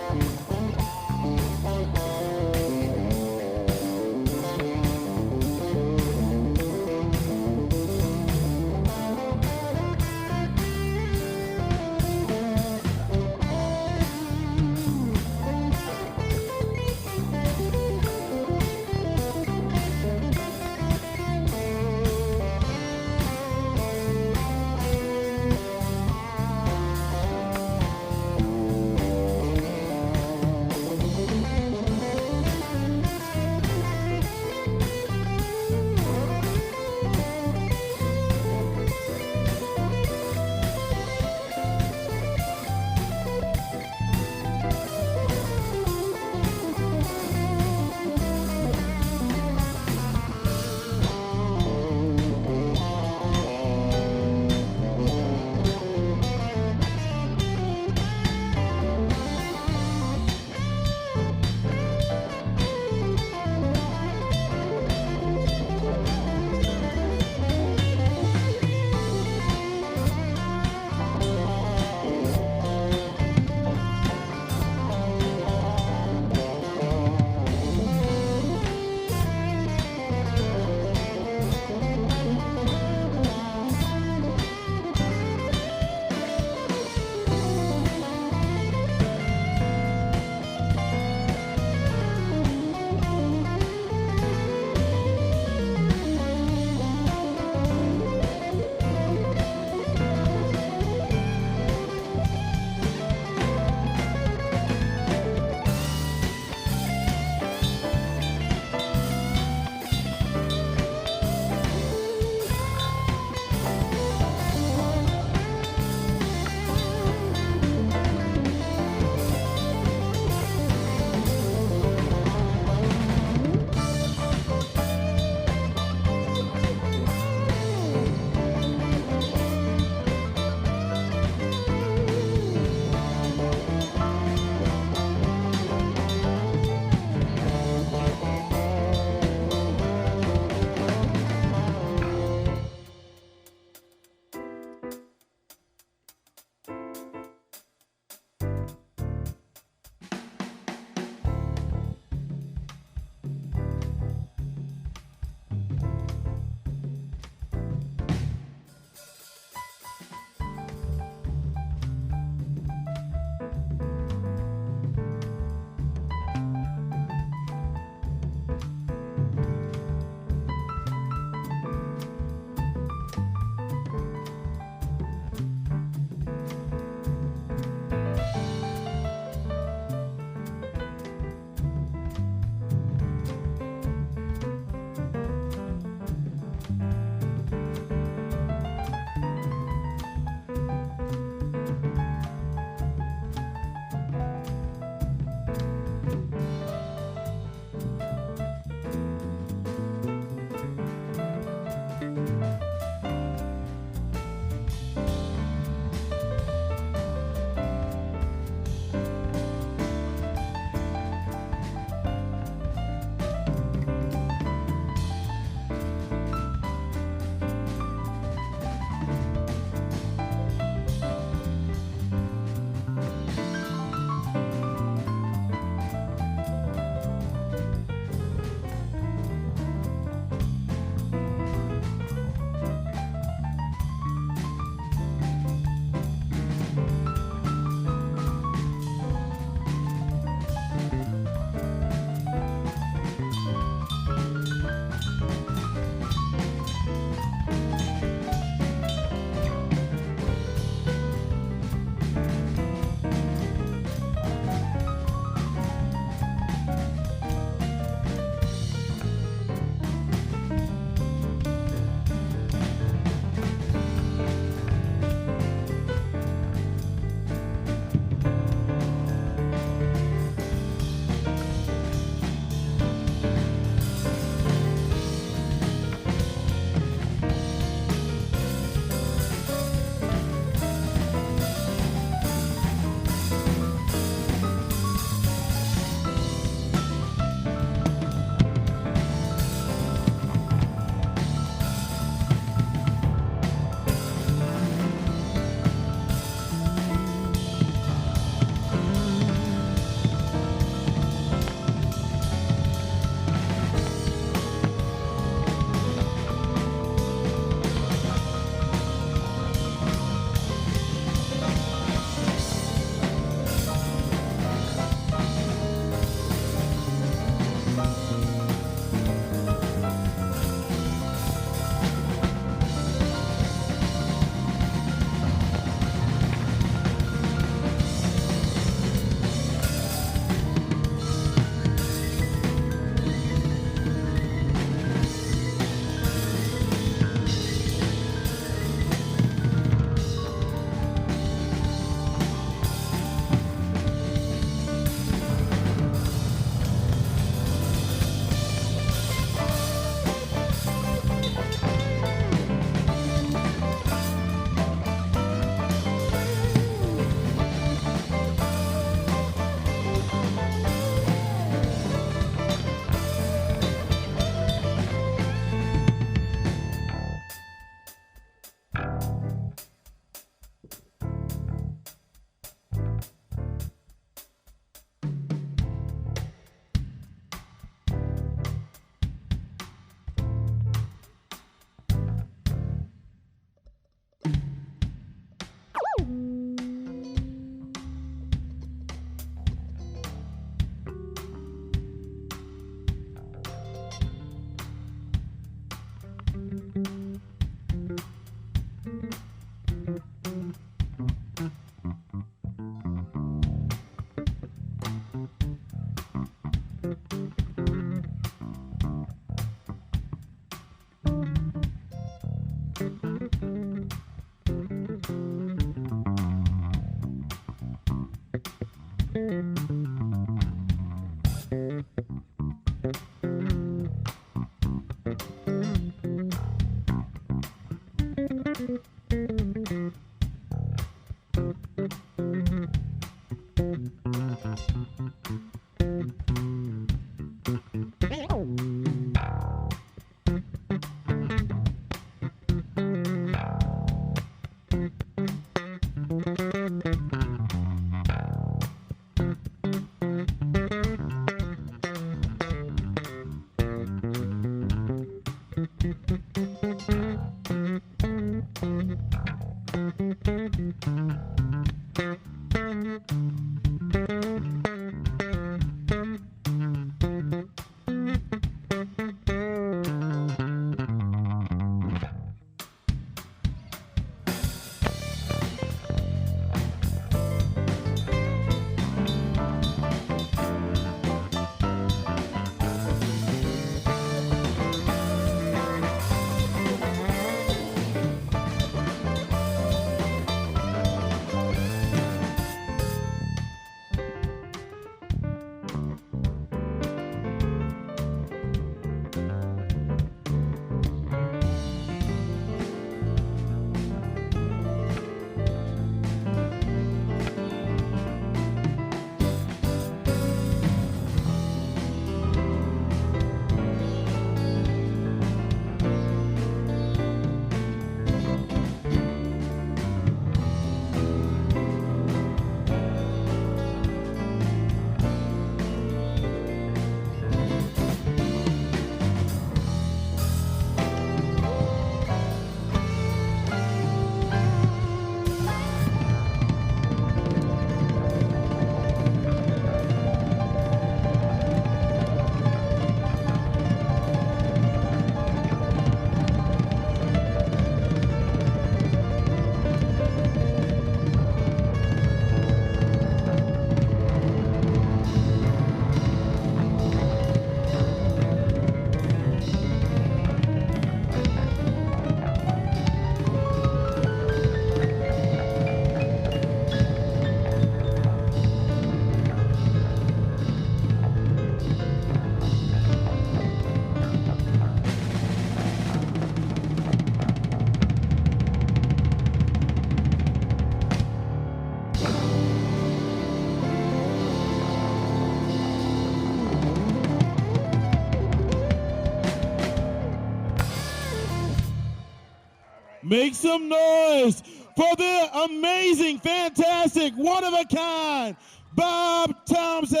Make some noise for the amazing, fantastic, one-of-a-kind Bob Thompson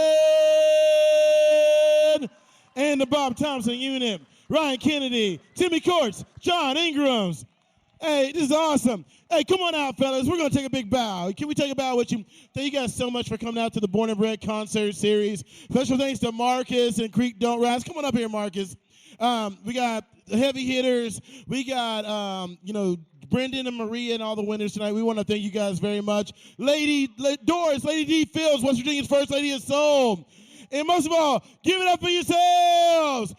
and the Bob Thompson unit. Ryan Kennedy, Timmy Courts, John Ingrams. Hey, this is awesome. Hey, come on out, fellas. We're going to take a big bow. Can we take a bow with you? Thank you guys so much for coming out to the Born and Bred concert series. Special thanks to Marcus and Creek Don't Rise. Come on up here, Marcus. We got heavy hitters. We got, Brendan and Maria and all the winners tonight. We want to thank you guys very much. Doris, Lady D Fields, West Virginia's first lady of soul. And most of all, give it up for yourselves.